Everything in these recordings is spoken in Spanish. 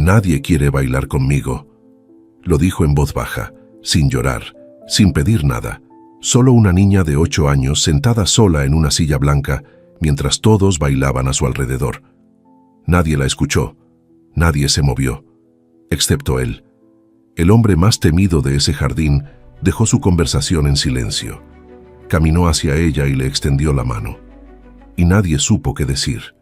Nadie quiere bailar conmigo. Lo dijo en voz baja, sin llorar, sin pedir nada. Solo una niña de 8 años sentada sola en una silla blanca mientras todos bailaban a su alrededor. Nadie la escuchó, nadie se movió, excepto él. El hombre más temido de ese jardín dejó su conversación en silencio. Caminó hacia ella y le extendió la mano. Y nadie supo qué decir.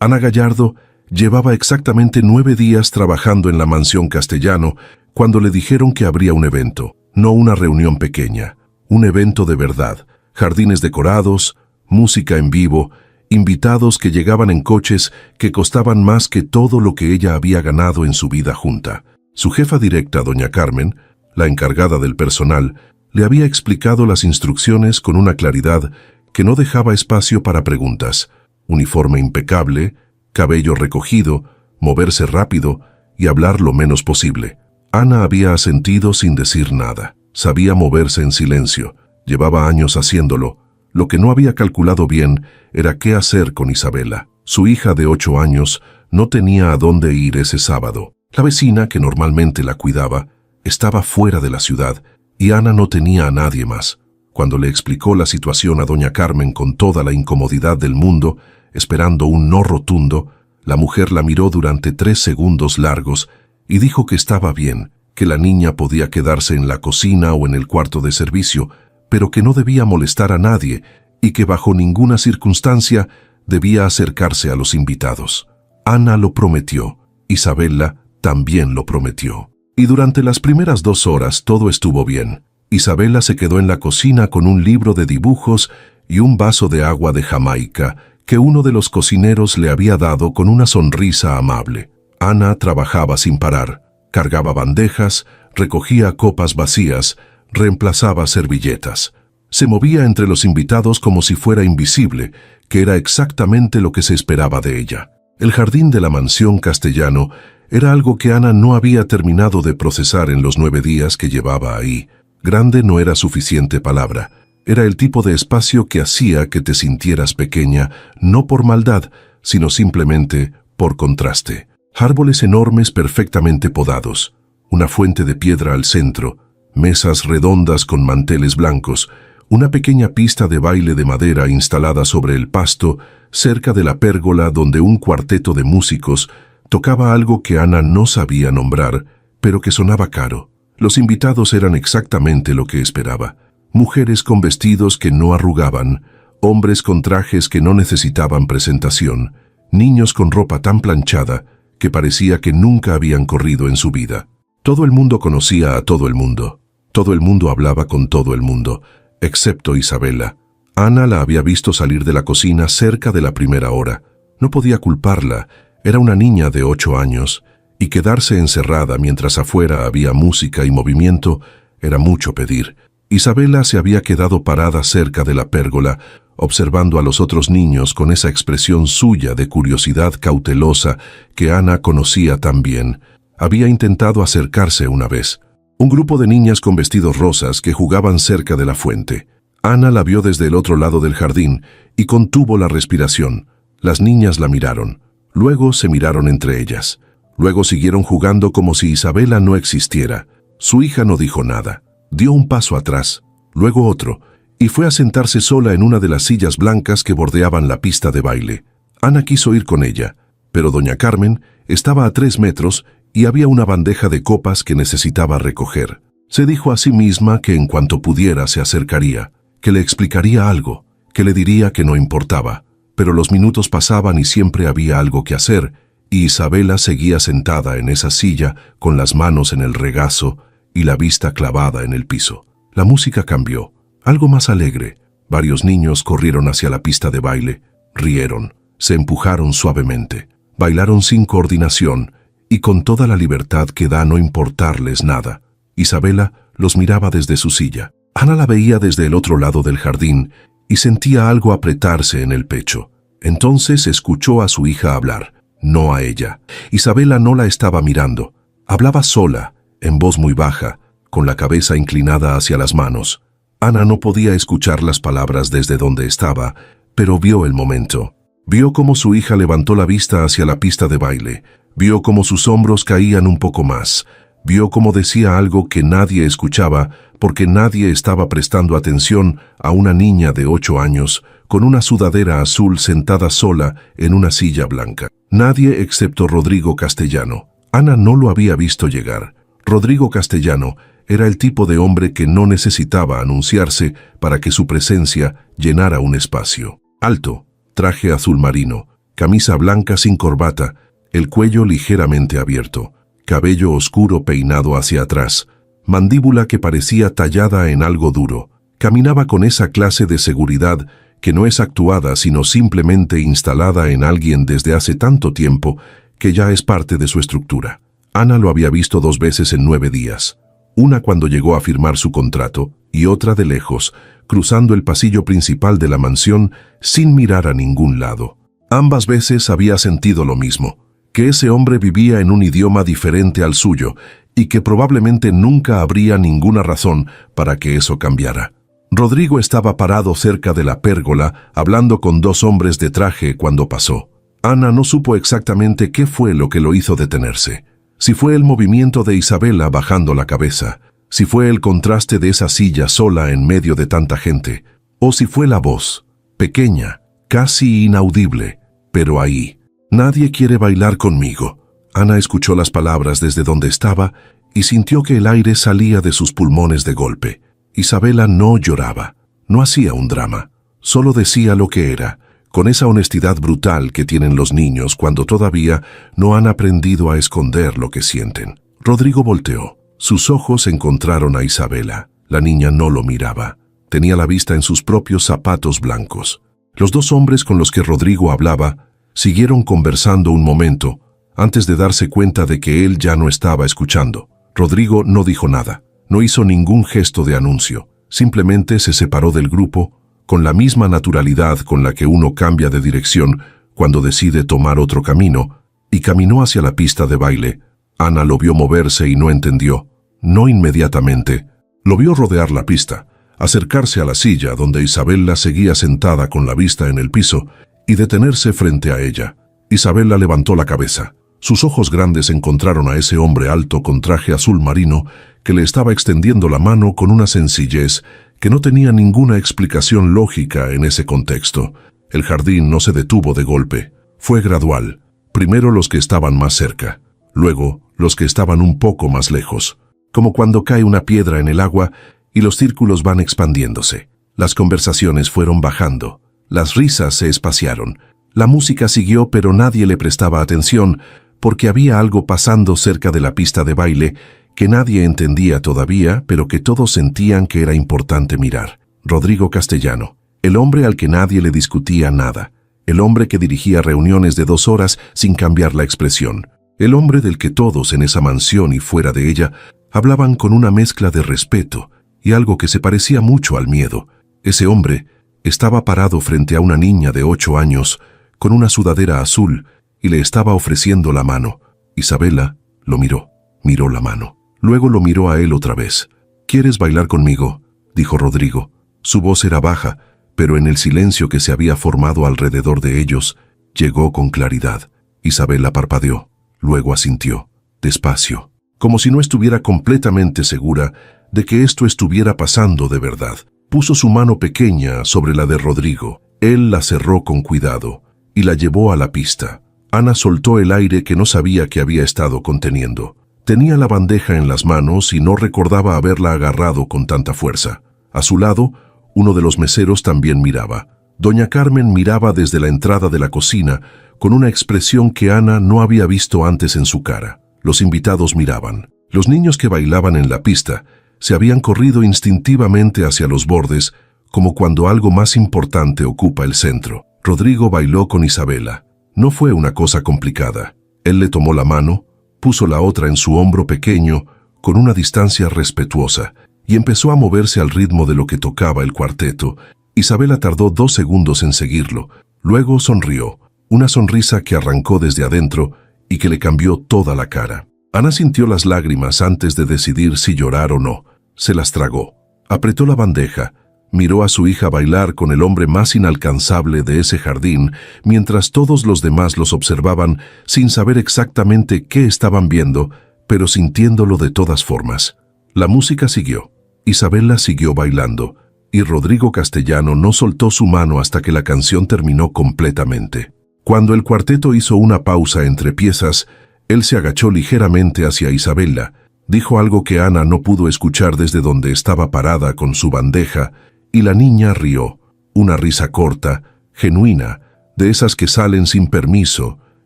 Ana Gallardo llevaba exactamente 9 días trabajando en la mansión Castellano cuando le dijeron que habría un evento, no una reunión pequeña, un evento de verdad, jardines decorados, música en vivo, invitados que llegaban en coches que costaban más que todo lo que ella había ganado en su vida junta. Su jefa directa, doña Carmen, la encargada del personal, le había explicado las instrucciones con una claridad que no dejaba espacio para preguntas. Uniforme impecable, cabello recogido, moverse rápido y hablar lo menos posible. Ana había asentido sin decir nada. Sabía moverse en silencio. Llevaba años haciéndolo. Lo que no había calculado bien era qué hacer con Isabela. Su hija de 8 años no tenía a dónde ir ese sábado. La vecina, que normalmente la cuidaba, estaba fuera de la ciudad y Ana no tenía a nadie más. Cuando le explicó la situación a doña Carmen con toda la incomodidad del mundo, esperando un no rotundo, la mujer la miró durante 3 segundos largos y dijo que estaba bien, que la niña podía quedarse en la cocina o en el cuarto de servicio, pero que no debía molestar a nadie y que bajo ninguna circunstancia debía acercarse a los invitados. Ana lo prometió, Isabela también lo prometió. Y durante las primeras 2 horas todo estuvo bien. Isabela se quedó en la cocina con un libro de dibujos y un vaso de agua de Jamaica que uno de los cocineros le había dado con una sonrisa amable. Ana trabajaba sin parar, cargaba bandejas, recogía copas vacías, reemplazaba servilletas. Se movía entre los invitados como si fuera invisible, que era exactamente lo que se esperaba de ella. El jardín de la mansión Castellano era algo que Ana no había terminado de procesar en los 9 días que llevaba ahí. Grande no era suficiente palabra. Era el tipo de espacio que hacía que te sintieras pequeña, no por maldad, sino simplemente por contraste. Árboles enormes perfectamente podados, una fuente de piedra al centro, mesas redondas con manteles blancos, una pequeña pista de baile de madera instalada sobre el pasto, cerca de la pérgola donde un cuarteto de músicos tocaba algo que Ana no sabía nombrar, pero que sonaba caro. Los invitados eran exactamente lo que esperaba. Mujeres con vestidos que no arrugaban, hombres con trajes que no necesitaban presentación, niños con ropa tan planchada que parecía que nunca habían corrido en su vida. Todo el mundo conocía a todo el mundo. Todo el mundo hablaba con todo el mundo, excepto Isabela. Ana la había visto salir de la cocina cerca de la primera hora. No podía culparla, era una niña de 8 años, y quedarse encerrada mientras afuera había música y movimiento era mucho pedir. Isabela se había quedado parada cerca de la pérgola, observando a los otros niños con esa expresión suya de curiosidad cautelosa que Ana conocía tan bien. Había intentado acercarse una vez. Un grupo de niñas con vestidos rosas que jugaban cerca de la fuente. Ana la vio desde el otro lado del jardín y contuvo la respiración. Las niñas la miraron. Luego se miraron entre ellas. Luego siguieron jugando como si Isabela no existiera. Su hija no dijo nada. Dio un paso atrás, luego otro, y fue a sentarse sola en una de las sillas blancas que bordeaban la pista de baile. Ana quiso ir con ella, pero doña Carmen estaba a 3 metros y había una bandeja de copas que necesitaba recoger. Se dijo a sí misma que en cuanto pudiera se acercaría, que le explicaría algo, que le diría que no importaba. Pero los minutos pasaban y siempre había algo que hacer, y Isabela seguía sentada en esa silla con las manos en el regazo y la vista clavada en el piso. La música cambió, algo más alegre. Varios niños corrieron hacia la pista de baile, rieron, se empujaron suavemente, bailaron sin coordinación y con toda la libertad que da no importarles nada. Isabela los miraba desde su silla. Ana la veía desde el otro lado del jardín y sentía algo apretarse en el pecho. Entonces escuchó a su hija hablar, no a ella. Isabela no la estaba mirando. Hablaba sola, en voz muy baja, con la cabeza inclinada hacia las manos. Ana no podía escuchar las palabras desde donde estaba, pero vio el momento. Vio cómo su hija levantó la vista hacia la pista de baile. Vio cómo sus hombros caían un poco más. Vio cómo decía algo que nadie escuchaba porque nadie estaba prestando atención a una niña de 8 años con una sudadera azul sentada sola en una silla blanca. Nadie excepto Rodrigo Castellano. Ana no lo había visto llegar. Rodrigo Castellano era el tipo de hombre que no necesitaba anunciarse para que su presencia llenara un espacio. Alto, traje azul marino, camisa blanca sin corbata, el cuello ligeramente abierto, cabello oscuro peinado hacia atrás, mandíbula que parecía tallada en algo duro. Caminaba con esa clase de seguridad que no es actuada sino simplemente instalada en alguien desde hace tanto tiempo que ya es parte de su estructura. Ana lo había visto 2 veces en 9 días. Una cuando llegó a firmar su contrato y otra de lejos, cruzando el pasillo principal de la mansión sin mirar a ningún lado. Ambas veces había sentido lo mismo, que ese hombre vivía en un idioma diferente al suyo y que probablemente nunca habría ninguna razón para que eso cambiara. Rodrigo estaba parado cerca de la pérgola hablando con 2 hombres de traje cuando pasó. Ana no supo exactamente qué fue lo que lo hizo detenerse. Si fue el movimiento de Isabela bajando la cabeza, si fue el contraste de esa silla sola en medio de tanta gente, o si fue la voz, pequeña, casi inaudible, pero ahí. Nadie quiere bailar conmigo. Ana escuchó las palabras desde donde estaba y sintió que el aire salía de sus pulmones de golpe. Isabela no lloraba, no hacía un drama, solo decía lo que era, con esa honestidad brutal que tienen los niños cuando todavía no han aprendido a esconder lo que sienten. Rodrigo volteó. Sus ojos encontraron a Isabela. La niña no lo miraba. Tenía la vista en sus propios zapatos blancos. Los 2 hombres con los que Rodrigo hablaba siguieron conversando un momento antes de darse cuenta de que él ya no estaba escuchando. Rodrigo no dijo nada, no hizo ningún gesto de anuncio. Simplemente se separó del grupo con la misma naturalidad con la que uno cambia de dirección cuando decide tomar otro camino, y caminó hacia la pista de baile. Ana lo vio moverse y no entendió. No inmediatamente. Lo vio rodear la pista, acercarse a la silla donde Isabela seguía sentada con la vista en el piso y detenerse frente a ella. Isabela levantó la cabeza. Sus ojos grandes encontraron a ese hombre alto con traje azul marino que le estaba extendiendo la mano con una sencillez que no tenía ninguna explicación lógica en ese contexto. El jardín no se detuvo de golpe. Fue gradual. Primero los que estaban más cerca, luego los que estaban un poco más lejos, como cuando cae una piedra en el agua y los círculos van expandiéndose. Las conversaciones fueron bajando, las risas se espaciaron, la música siguió pero nadie le prestaba atención porque había algo pasando cerca de la pista de baile que nadie entendía todavía, pero que todos sentían que era importante mirar. Rodrigo Castellano, el hombre al que nadie le discutía nada, el hombre que dirigía reuniones de 2 horas sin cambiar la expresión, el hombre del que todos en esa mansión y fuera de ella hablaban con una mezcla de respeto y algo que se parecía mucho al miedo. Ese hombre estaba parado frente a una niña de 8 años con una sudadera azul y le estaba ofreciendo la mano. Isabela lo miró la mano. Luego lo miró a él otra vez. «¿Quieres bailar conmigo?», dijo Rodrigo. Su voz era baja, pero en el silencio que se había formado alrededor de ellos, llegó con claridad. Isabela parpadeó, luego asintió, despacio, como si no estuviera completamente segura de que esto estuviera pasando de verdad. Puso su mano pequeña sobre la de Rodrigo. Él la cerró con cuidado y la llevó a la pista. Ana soltó el aire que no sabía que había estado conteniendo. Tenía la bandeja en las manos y no recordaba haberla agarrado con tanta fuerza. A su lado, uno de los meseros también miraba. Doña Carmen miraba desde la entrada de la cocina con una expresión que Ana no había visto antes en su cara. Los invitados miraban. Los niños que bailaban en la pista se habían corrido instintivamente hacia los bordes, como cuando algo más importante ocupa el centro. Rodrigo bailó con Isabela. No fue una cosa complicada. Él le tomó la mano, puso la otra en su hombro pequeño, con una distancia respetuosa, y empezó a moverse al ritmo de lo que tocaba el cuarteto. Isabela tardó 2 segundos en seguirlo, luego sonrió, una sonrisa que arrancó desde adentro y que le cambió toda la cara. Ana sintió las lágrimas antes de decidir si llorar o no. Se las tragó. Apretó la bandeja, Miró a su hija bailar con el hombre más inalcanzable de ese jardín, mientras todos los demás los observaban sin saber exactamente qué estaban viendo, pero sintiéndolo de todas formas. La música siguió. Isabela siguió bailando, y Rodrigo Castellano no soltó su mano hasta que la canción terminó completamente. Cuando el cuarteto hizo una pausa entre piezas, él se agachó ligeramente hacia Isabela, dijo algo que Ana no pudo escuchar desde donde estaba parada con su bandeja, y la niña rió, una risa corta, genuina, de esas que salen sin permiso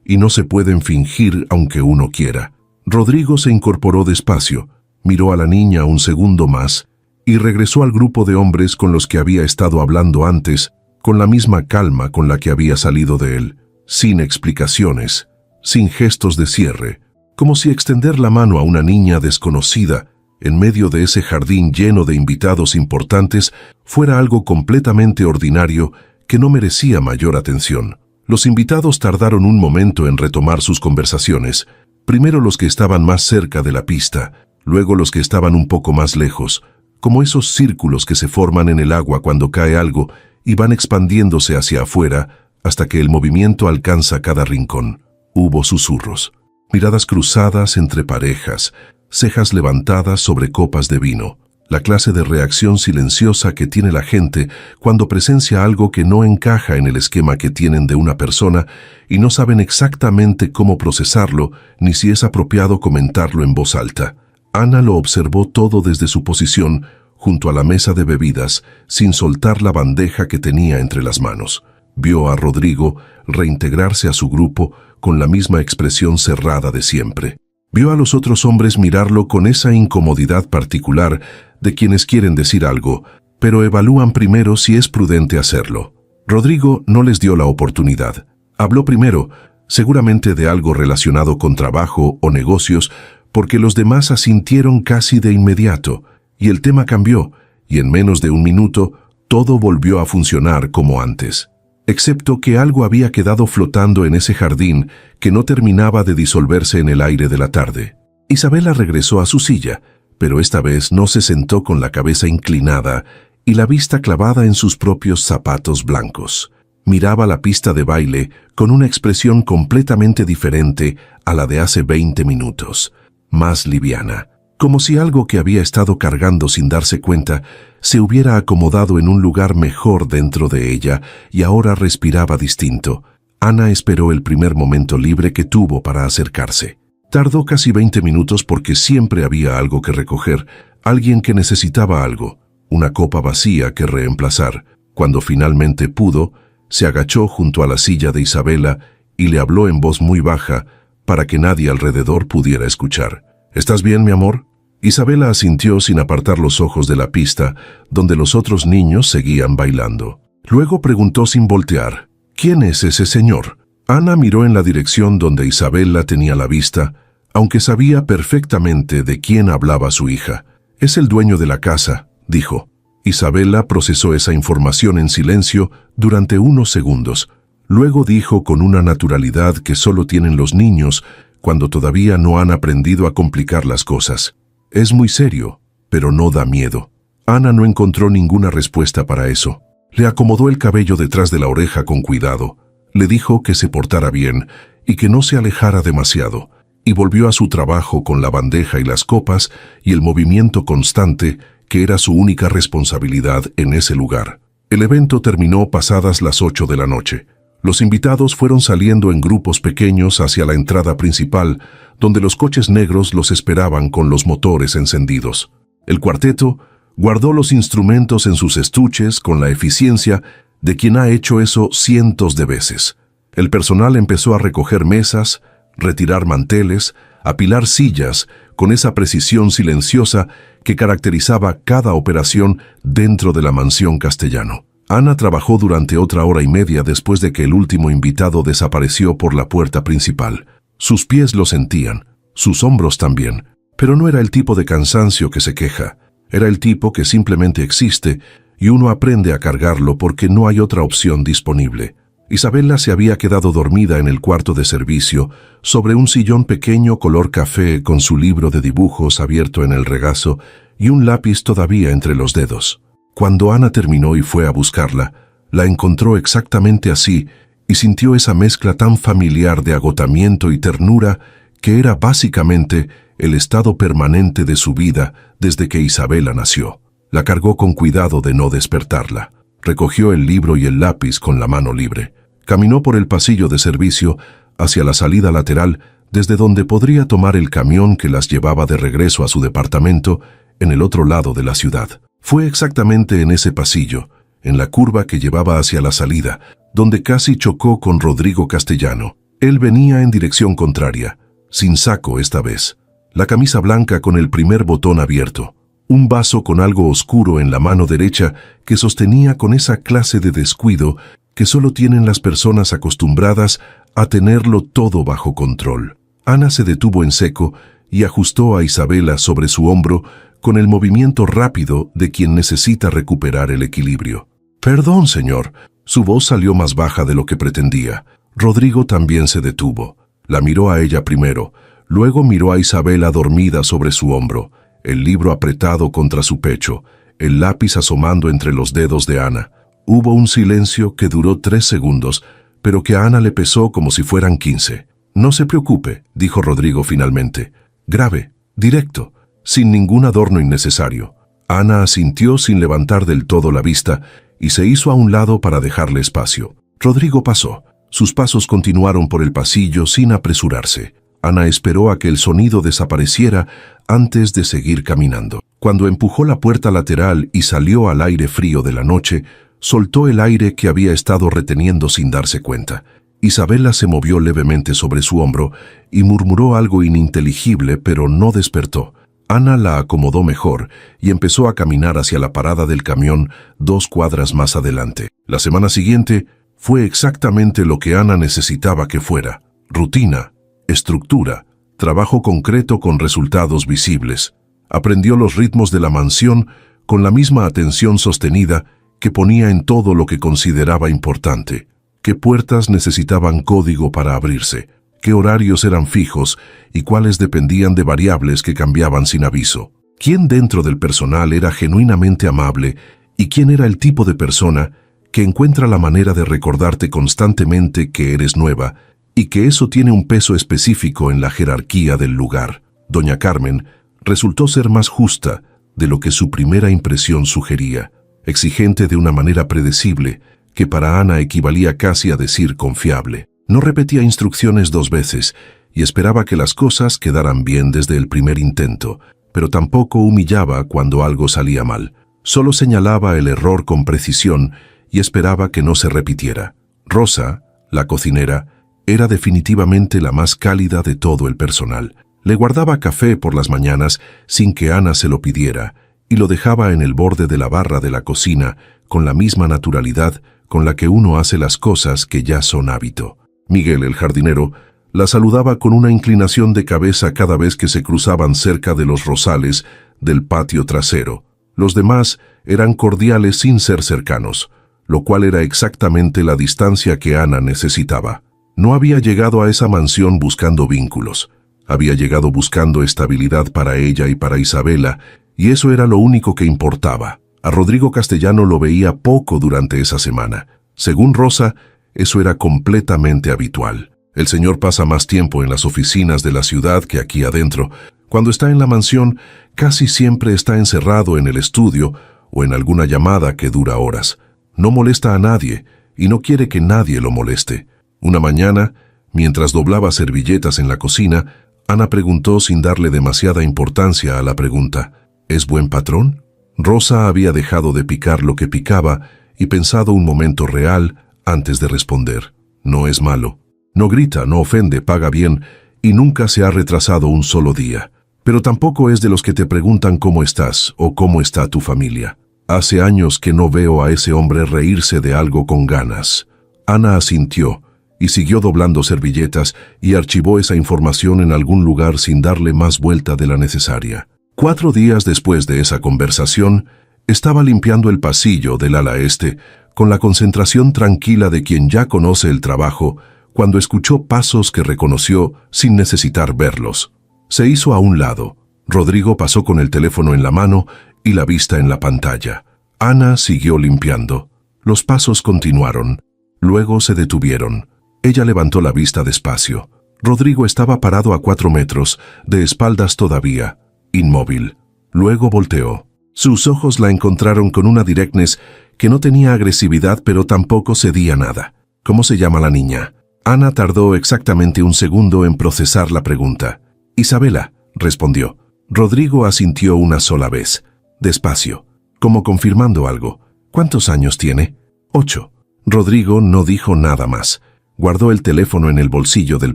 y no se pueden fingir aunque uno quiera. Rodrigo se incorporó despacio, miró a la niña un segundo más y regresó al grupo de hombres con los que había estado hablando antes, con la misma calma con la que había salido de él, sin explicaciones, sin gestos de cierre, como si extender la mano a una niña desconocida en medio de ese jardín lleno de invitados importantes fuera algo completamente ordinario que no merecía mayor atención. Los invitados tardaron un momento en retomar sus conversaciones, primero los que estaban más cerca de la pista, luego los que estaban un poco más lejos, como esos círculos que se forman en el agua cuando cae algo y van expandiéndose hacia afuera hasta que el movimiento alcanza cada rincón. Hubo susurros, miradas cruzadas entre parejas, cejas levantadas sobre copas de vino, la clase de reacción silenciosa que tiene la gente cuando presencia algo que no encaja en el esquema que tienen de una persona y no saben exactamente cómo procesarlo ni si es apropiado comentarlo en voz alta. Ana lo observó todo desde su posición, junto a la mesa de bebidas, sin soltar la bandeja que tenía entre las manos. Vio a Rodrigo reintegrarse a su grupo con la misma expresión cerrada de siempre. Vio a los otros hombres mirarlo con esa incomodidad particular de quienes quieren decir algo, pero evalúan primero si es prudente hacerlo. Rodrigo no les dio la oportunidad. Habló primero, seguramente de algo relacionado con trabajo o negocios, porque los demás asintieron casi de inmediato, y el tema cambió, y en menos de un minuto todo volvió a funcionar como antes. Excepto que algo había quedado flotando en ese jardín que no terminaba de disolverse en el aire de la tarde. Isabela regresó a su silla, pero esta vez no se sentó con la cabeza inclinada y la vista clavada en sus propios zapatos blancos. Miraba la pista de baile con una expresión completamente diferente a la de hace 20 minutos, más liviana, como si algo que había estado cargando sin darse cuenta se hubiera acomodado en un lugar mejor dentro de ella y ahora respiraba distinto. Ana esperó el primer momento libre que tuvo para acercarse. Tardó casi 20 minutos porque siempre había algo que recoger, alguien que necesitaba algo, una copa vacía que reemplazar. Cuando finalmente pudo, se agachó junto a la silla de Isabela y le habló en voz muy baja para que nadie alrededor pudiera escuchar. «¿Estás bien, mi amor?» Isabela asintió sin apartar los ojos de la pista, donde los otros niños seguían bailando. Luego preguntó sin voltear, «¿Quién es ese señor?» Ana miró en la dirección donde Isabela tenía la vista, aunque sabía perfectamente de quién hablaba su hija. «Es el dueño de la casa», dijo. Isabela procesó esa información en silencio durante unos segundos. Luego dijo con una naturalidad que solo tienen los niños cuando todavía no han aprendido a complicar las cosas. «Es muy serio, pero no da miedo». Ana no encontró ninguna respuesta para eso. Le acomodó el cabello detrás de la oreja con cuidado, le dijo que se portara bien y que no se alejara demasiado, y volvió a su trabajo con la bandeja y las copas y el movimiento constante que era su única responsabilidad en ese lugar. El evento terminó pasadas las 8 de la noche. Los invitados fueron saliendo en grupos pequeños hacia la entrada principal, donde los coches negros los esperaban con los motores encendidos. El cuarteto guardó los instrumentos en sus estuches con la eficiencia de quien ha hecho eso cientos de veces. El personal empezó a recoger mesas, retirar manteles, apilar sillas, con esa precisión silenciosa que caracterizaba cada operación dentro de la mansión Castellano. Ana trabajó durante otra hora y media después de que el último invitado desapareció por la puerta principal. Sus pies lo sentían, sus hombros también, pero no era el tipo de cansancio que se queja. Era el tipo que simplemente existe y uno aprende a cargarlo porque no hay otra opción disponible. Isabela se había quedado dormida en el cuarto de servicio, sobre un sillón pequeño color café con su libro de dibujos abierto en el regazo y un lápiz todavía entre los dedos. Cuando Ana terminó y fue a buscarla, la encontró exactamente así y sintió esa mezcla tan familiar de agotamiento y ternura que era básicamente el estado permanente de su vida desde que Isabela nació. La cargó con cuidado de no despertarla. Recogió el libro y el lápiz con la mano libre. Caminó por el pasillo de servicio hacia la salida lateral desde donde podría tomar el camión que las llevaba de regreso a su departamento en el otro lado de la ciudad. Fue exactamente en ese pasillo, en la curva que llevaba hacia la salida, donde casi chocó con Rodrigo Castellano. Él venía en dirección contraria, sin saco esta vez. La camisa blanca con el primer botón abierto. Un vaso con algo oscuro en la mano derecha que sostenía con esa clase de descuido que solo tienen las personas acostumbradas a tenerlo todo bajo control. Ana se detuvo en seco y ajustó a Isabela sobre su hombro con el movimiento rápido de quien necesita recuperar el equilibrio. «Perdón, señor». Su voz salió más baja de lo que pretendía. Rodrigo también se detuvo. La miró a ella primero, luego miró a Isabela dormida sobre su hombro, el libro apretado contra su pecho, el lápiz asomando entre los dedos de Ana. Hubo un silencio que duró 3 segundos, pero que a Ana le pesó como si fueran 15. «No se preocupe», dijo Rodrigo finalmente. «Grave, directo, sin ningún adorno innecesario». Ana asintió sin levantar del todo la vista y se hizo a un lado para dejarle espacio. Rodrigo pasó. Sus pasos continuaron por el pasillo sin apresurarse. Ana esperó a que el sonido desapareciera antes de seguir caminando. Cuando empujó la puerta lateral y salió al aire frío de la noche, soltó el aire que había estado reteniendo sin darse cuenta. Isabela se movió levemente sobre su hombro y murmuró algo ininteligible, pero no despertó. Ana la acomodó mejor y empezó a caminar hacia la parada del camión 2 cuadras más adelante. La semana siguiente fue exactamente lo que Ana necesitaba que fuera: rutina, estructura, trabajo concreto con resultados visibles. Aprendió los ritmos de la mansión con la misma atención sostenida que ponía en todo lo que consideraba importante. ¿Qué puertas necesitaban código para abrirse? ¿Qué horarios eran fijos y cuáles dependían de variables que cambiaban sin aviso? ¿Quién dentro del personal era genuinamente amable y quién era el tipo de persona que encuentra la manera de recordarte constantemente que eres nueva y que eso tiene un peso específico en la jerarquía del lugar? Doña Carmen resultó ser más justa de lo que su primera impresión sugería, exigente de una manera predecible que para Ana equivalía casi a decir confiable. No repetía instrucciones 2 veces y esperaba que las cosas quedaran bien desde el primer intento, pero tampoco humillaba cuando algo salía mal. Solo señalaba el error con precisión y esperaba que no se repitiera. Rosa, la cocinera, era definitivamente la más cálida de todo el personal. Le guardaba café por las mañanas sin que Ana se lo pidiera y lo dejaba en el borde de la barra de la cocina con la misma naturalidad con la que uno hace las cosas que ya son hábito. Miguel, el jardinero, la saludaba con una inclinación de cabeza cada vez que se cruzaban cerca de los rosales del patio trasero. Los demás eran cordiales sin ser cercanos, lo cual era exactamente la distancia que Ana necesitaba. No había llegado a esa mansión buscando vínculos. Había llegado buscando estabilidad para ella y para Isabela, y eso era lo único que importaba. A Rodrigo Castellano lo veía poco durante esa semana. Según Rosa, eso era completamente habitual. El señor pasa más tiempo en las oficinas de la ciudad que aquí adentro. Cuando está en la mansión, casi siempre está encerrado en el estudio o en alguna llamada que dura horas. No molesta a nadie y no quiere que nadie lo moleste. Una mañana, mientras doblaba servilletas en la cocina, Ana preguntó sin darle demasiada importancia a la pregunta: ¿es buen patrón? Rosa había dejado de picar lo que picaba y pensado un momento real antes de responder. No es malo. No grita, no ofende, paga bien y nunca se ha retrasado un solo día. Pero tampoco es de los que te preguntan cómo estás o cómo está tu familia. Hace años que no veo a ese hombre reírse de algo con ganas. Ana asintió y siguió doblando servilletas y archivó esa información en algún lugar sin darle más vuelta de la necesaria. 4 días después de esa conversación, estaba limpiando el pasillo del ala este con la concentración tranquila de quien ya conoce el trabajo cuando escuchó pasos que reconoció sin necesitar verlos. Se hizo a un lado. Rodrigo pasó con el teléfono en la mano y la vista en la pantalla. Ana siguió limpiando. Los pasos continuaron. Luego se detuvieron. Ella levantó la vista despacio. Rodrigo estaba parado a 4 metros, de espaldas todavía, inmóvil. Luego volteó. Sus ojos la encontraron con una directness que no tenía agresividad pero tampoco cedía nada. ¿Cómo se llama la niña? Ana tardó exactamente un segundo en procesar la pregunta. Isabela, respondió. Rodrigo asintió una sola vez, despacio, como confirmando algo. ¿Cuántos años tiene? 8. Rodrigo no dijo nada más. Guardó el teléfono en el bolsillo del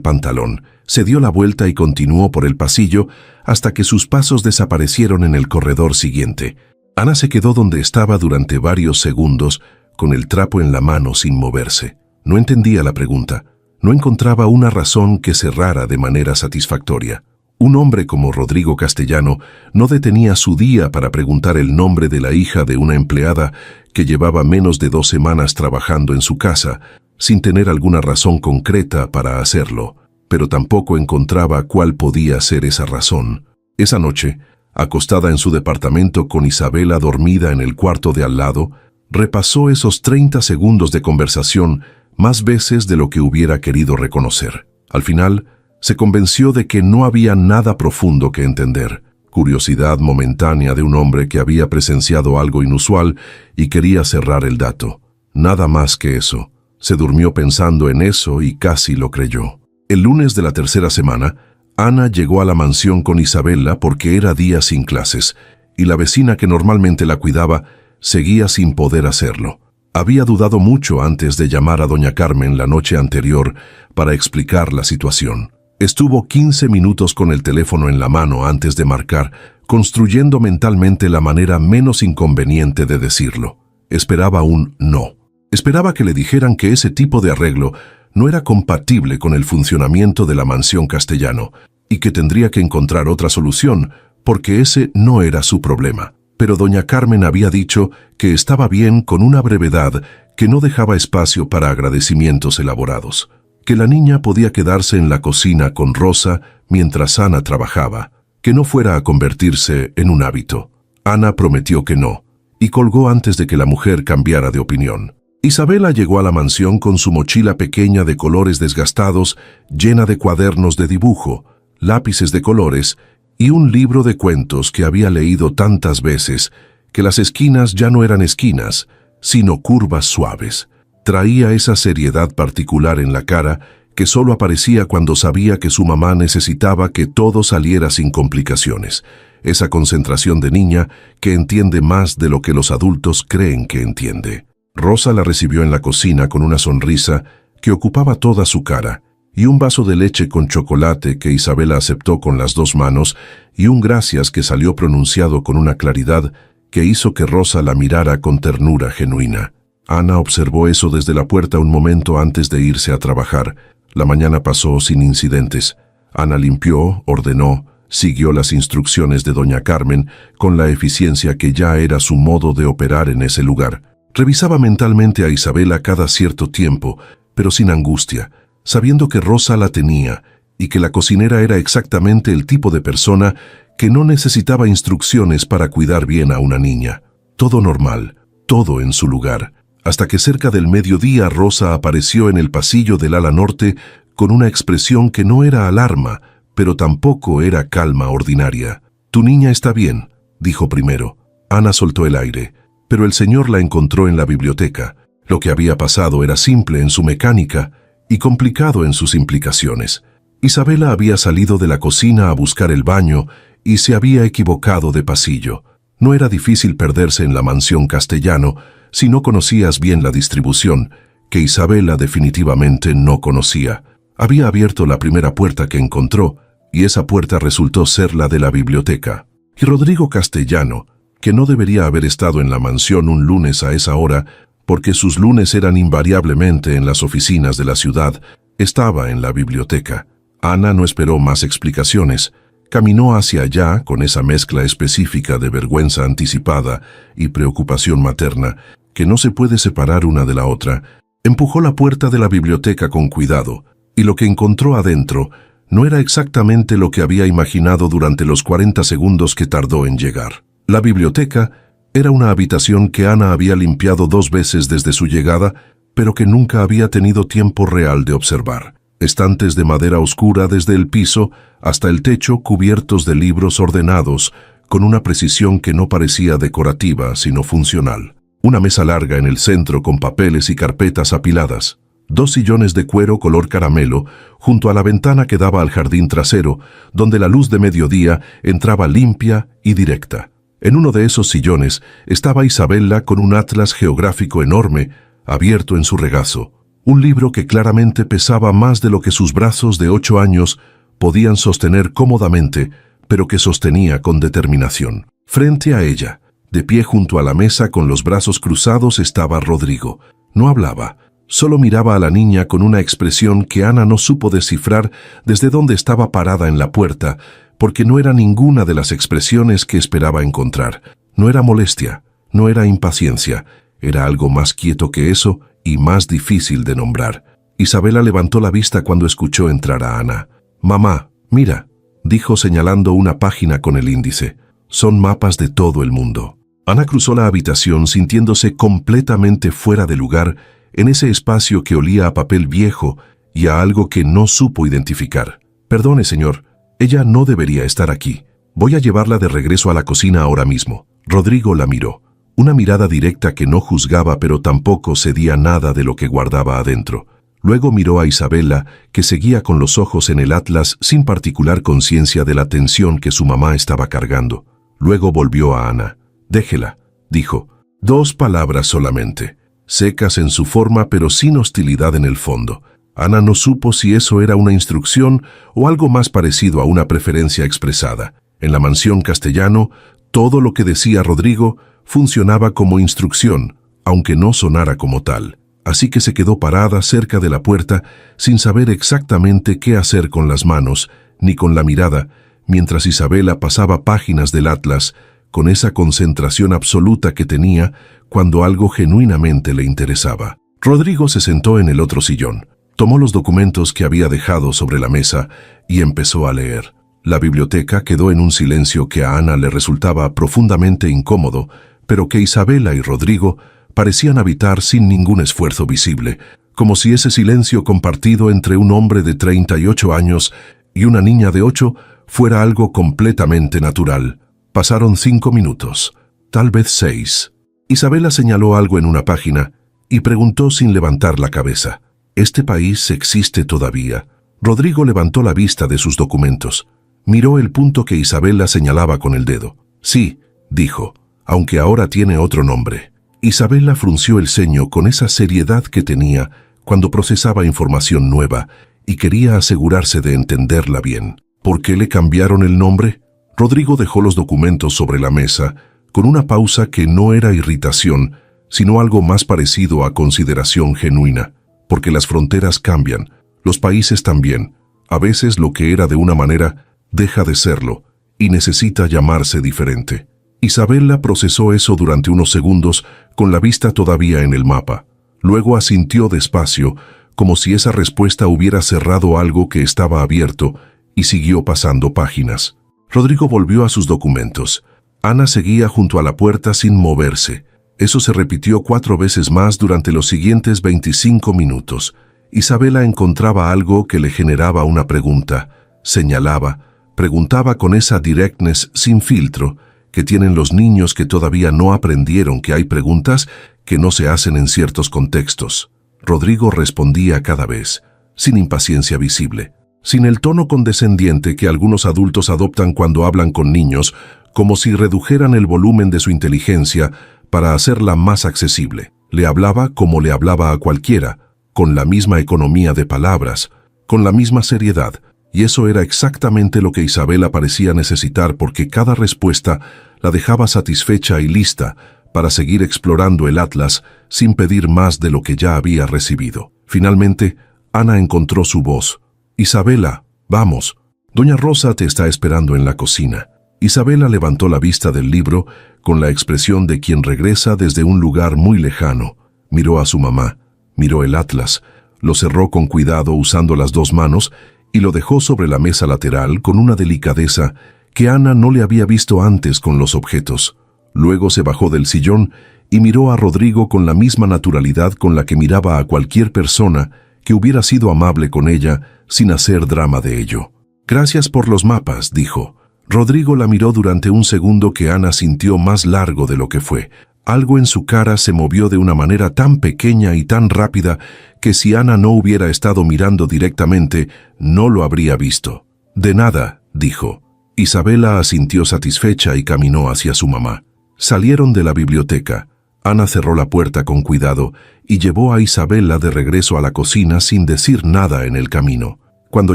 pantalón, se dio la vuelta y continuó por el pasillo hasta que sus pasos desaparecieron en el corredor siguiente. Ana se quedó donde estaba durante varios segundos, con el trapo en la mano sin moverse. No entendía la pregunta. No encontraba una razón que cerrara de manera satisfactoria. Un hombre como Rodrigo Castellano no detenía su día para preguntar el nombre de la hija de una empleada que llevaba menos de 2 semanas trabajando en su casa, sin tener alguna razón concreta para hacerlo, pero tampoco encontraba cuál podía ser esa razón. Esa noche, acostada en su departamento con Isabela dormida en el cuarto de al lado, repasó esos 30 segundos de conversación más veces de lo que hubiera querido reconocer. Al final, se convenció de que no había nada profundo que entender. Curiosidad momentánea de un hombre que había presenciado algo inusual y quería cerrar el dato. Nada más que eso. Se durmió pensando en eso y casi lo creyó. El lunes de la 3ª semana, Ana llegó a la mansión con Isabela porque era día sin clases, y la vecina que normalmente la cuidaba seguía sin poder hacerlo. Había dudado mucho antes de llamar a doña Carmen la noche anterior para explicar la situación. Estuvo 15 minutos con el teléfono en la mano antes de marcar, construyendo mentalmente la manera menos inconveniente de decirlo. Esperaba un no. Esperaba que le dijeran que ese tipo de arreglo no era compatible con el funcionamiento de la mansión Castellano y que tendría que encontrar otra solución porque ese no era su problema. Pero doña Carmen había dicho que estaba bien con una brevedad que no dejaba espacio para agradecimientos elaborados, que la niña podía quedarse en la cocina con Rosa mientras Ana trabajaba, que no fuera a convertirse en un hábito. Ana prometió que no, y colgó antes de que la mujer cambiara de opinión. Isabela llegó a la mansión con su mochila pequeña de colores desgastados, llena de cuadernos de dibujo, lápices de colores y un libro de cuentos que había leído tantas veces que las esquinas ya no eran esquinas, sino curvas suaves. Traía esa seriedad particular en la cara que solo aparecía cuando sabía que su mamá necesitaba que todo saliera sin complicaciones. Esa concentración de niña que entiende más de lo que los adultos creen que entiende. Rosa la recibió en la cocina con una sonrisa que ocupaba toda su cara, y un vaso de leche con chocolate que Isabela aceptó con las 2 manos, y un gracias que salió pronunciado con una claridad que hizo que Rosa la mirara con ternura genuina. Ana observó eso desde la puerta un momento antes de irse a trabajar. La mañana pasó sin incidentes. Ana limpió, ordenó, siguió las instrucciones de doña Carmen con la eficiencia que ya era su modo de operar en ese lugar. Revisaba mentalmente a Isabela cada cierto tiempo, pero sin angustia, sabiendo que Rosa la tenía y que la cocinera era exactamente el tipo de persona que no necesitaba instrucciones para cuidar bien a una niña. Todo normal, todo en su lugar, hasta que cerca del mediodía Rosa apareció en el pasillo del ala norte con una expresión que no era alarma, pero tampoco era calma ordinaria. «Tu niña está bien», dijo primero. Ana soltó el aire, pero el señor la encontró en la biblioteca. Lo que había pasado era simple en su mecánica y complicado en sus implicaciones. Isabela había salido de la cocina a buscar el baño y se había equivocado de pasillo. No era difícil perderse en la mansión Castellano si no conocías bien la distribución, que Isabela definitivamente no conocía. Había abierto la primera puerta que encontró, y esa puerta resultó ser la de la biblioteca. Y Rodrigo Castellano, que no debería haber estado en la mansión un lunes a esa hora, porque sus lunes eran invariablemente en las oficinas de la ciudad, estaba en la biblioteca. Ana no esperó más explicaciones. Caminó hacia allá con esa mezcla específica de vergüenza anticipada y preocupación materna, que no se puede separar una de la otra. Empujó la puerta de la biblioteca con cuidado, y lo que encontró adentro no era exactamente lo que había imaginado durante los 40 segundos que tardó en llegar. La biblioteca Era una habitación que Ana había limpiado 2 veces desde su llegada, pero que nunca había tenido tiempo real de observar. Estantes de madera oscura desde el piso hasta el techo cubiertos de libros ordenados, con una precisión que no parecía decorativa, sino funcional. Una mesa larga en el centro con papeles y carpetas apiladas. 2 sillones de cuero color caramelo junto a la ventana que daba al jardín trasero, donde la luz de mediodía entraba limpia y directa. En uno de esos sillones estaba Isabela con un atlas geográfico enorme, abierto en su regazo. Un libro que claramente pesaba más de lo que sus brazos de 8 años podían sostener cómodamente, pero que sostenía con determinación. Frente a ella, de pie junto a la mesa con los brazos cruzados, estaba Rodrigo. No hablaba, solo miraba a la niña con una expresión que Ana no supo descifrar desde donde estaba parada en la puerta, porque no era ninguna de las expresiones que esperaba encontrar. No era molestia, no era impaciencia, era algo más quieto que eso y más difícil de nombrar. Isabela levantó la vista cuando escuchó entrar a Ana. «Mamá, mira», dijo señalando una página con el índice. «Son mapas de todo el mundo». Ana cruzó la habitación sintiéndose completamente fuera de lugar en ese espacio que olía a papel viejo y a algo que no supo identificar. «Perdone, señor, ella no debería estar aquí. Voy a llevarla de regreso a la cocina ahora mismo». Rodrigo la miró. Una mirada directa que no juzgaba pero tampoco cedía nada de lo que guardaba adentro. Luego miró a Isabela, que seguía con los ojos en el atlas sin particular conciencia de la tensión que su mamá estaba cargando. Luego volvió a Ana. «Déjela», dijo. 2 palabras solamente, secas en su forma pero sin hostilidad en el fondo. Ana no supo si eso era una instrucción o algo más parecido a una preferencia expresada. En la mansión Castellano, todo lo que decía Rodrigo funcionaba como instrucción, aunque no sonara como tal. Así que se quedó parada cerca de la puerta sin saber exactamente qué hacer con las manos, ni con la mirada, mientras Isabela pasaba páginas del atlas con esa concentración absoluta que tenía cuando algo genuinamente le interesaba. Rodrigo se sentó en el otro sillón, tomó los documentos que había dejado sobre la mesa y empezó a leer. La biblioteca quedó en un silencio que a Ana le resultaba profundamente incómodo, pero que Isabela y Rodrigo parecían habitar sin ningún esfuerzo visible, como si ese silencio compartido entre un hombre de 38 años y una niña de 8 fuera algo completamente natural. Pasaron 5 minutos, tal vez 6. Isabela señaló algo en una página y preguntó sin levantar la cabeza. «¿Este país existe todavía?» Rodrigo levantó la vista de sus documentos. Miró el punto que Isabela señalaba con el dedo. «Sí», dijo, «aunque ahora tiene otro nombre». Isabela frunció el ceño con esa seriedad que tenía cuando procesaba información nueva y quería asegurarse de entenderla bien. ¿Por qué le cambiaron el nombre? Rodrigo dejó los documentos sobre la mesa con una pausa que no era irritación, sino algo más parecido a consideración genuina. Porque las fronteras cambian, los países también. A veces lo que era de una manera deja de serlo y necesita llamarse diferente. Isabela procesó eso durante unos segundos con la vista todavía en el mapa. Luego asintió despacio, como si esa respuesta hubiera cerrado algo que estaba abierto, y siguió pasando páginas. Rodrigo volvió a sus documentos. Ana seguía junto a la puerta sin moverse. Eso se repitió 4 veces más durante los siguientes 25 minutos. Isabela encontraba algo que le generaba una pregunta. Señalaba, preguntaba con esa directness sin filtro que tienen los niños que todavía no aprendieron que hay preguntas que no se hacen en ciertos contextos. Rodrigo respondía cada vez, sin impaciencia visible, sin el tono condescendiente que algunos adultos adoptan cuando hablan con niños, como si redujeran el volumen de su inteligencia para hacerla más accesible. Le hablaba como le hablaba a cualquiera, con la misma economía de palabras, con la misma seriedad, y eso era exactamente lo que Isabela parecía necesitar porque cada respuesta la dejaba satisfecha y lista para seguir explorando el atlas sin pedir más de lo que ya había recibido. Finalmente, Ana encontró su voz. «Isabela, vamos. Doña Rosa te está esperando en la cocina». Isabela levantó la vista del libro con la expresión de quien regresa desde un lugar muy lejano. Miró a su mamá, miró el atlas, lo cerró con cuidado usando las 2 manos y lo dejó sobre la mesa lateral con una delicadeza que Ana no le había visto antes con los objetos. Luego se bajó del sillón y miró a Rodrigo con la misma naturalidad con la que miraba a cualquier persona que hubiera sido amable con ella sin hacer drama de ello. «Gracias por los mapas», dijo. Rodrigo la miró durante un segundo que Ana sintió más largo de lo que fue. Algo en su cara se movió de una manera tan pequeña y tan rápida que si Ana no hubiera estado mirando directamente, no lo habría visto. «De nada», dijo. Isabela asintió satisfecha y caminó hacia su mamá. Salieron de la biblioteca. Ana cerró la puerta con cuidado y llevó a Isabela de regreso a la cocina sin decir nada en el camino. Cuando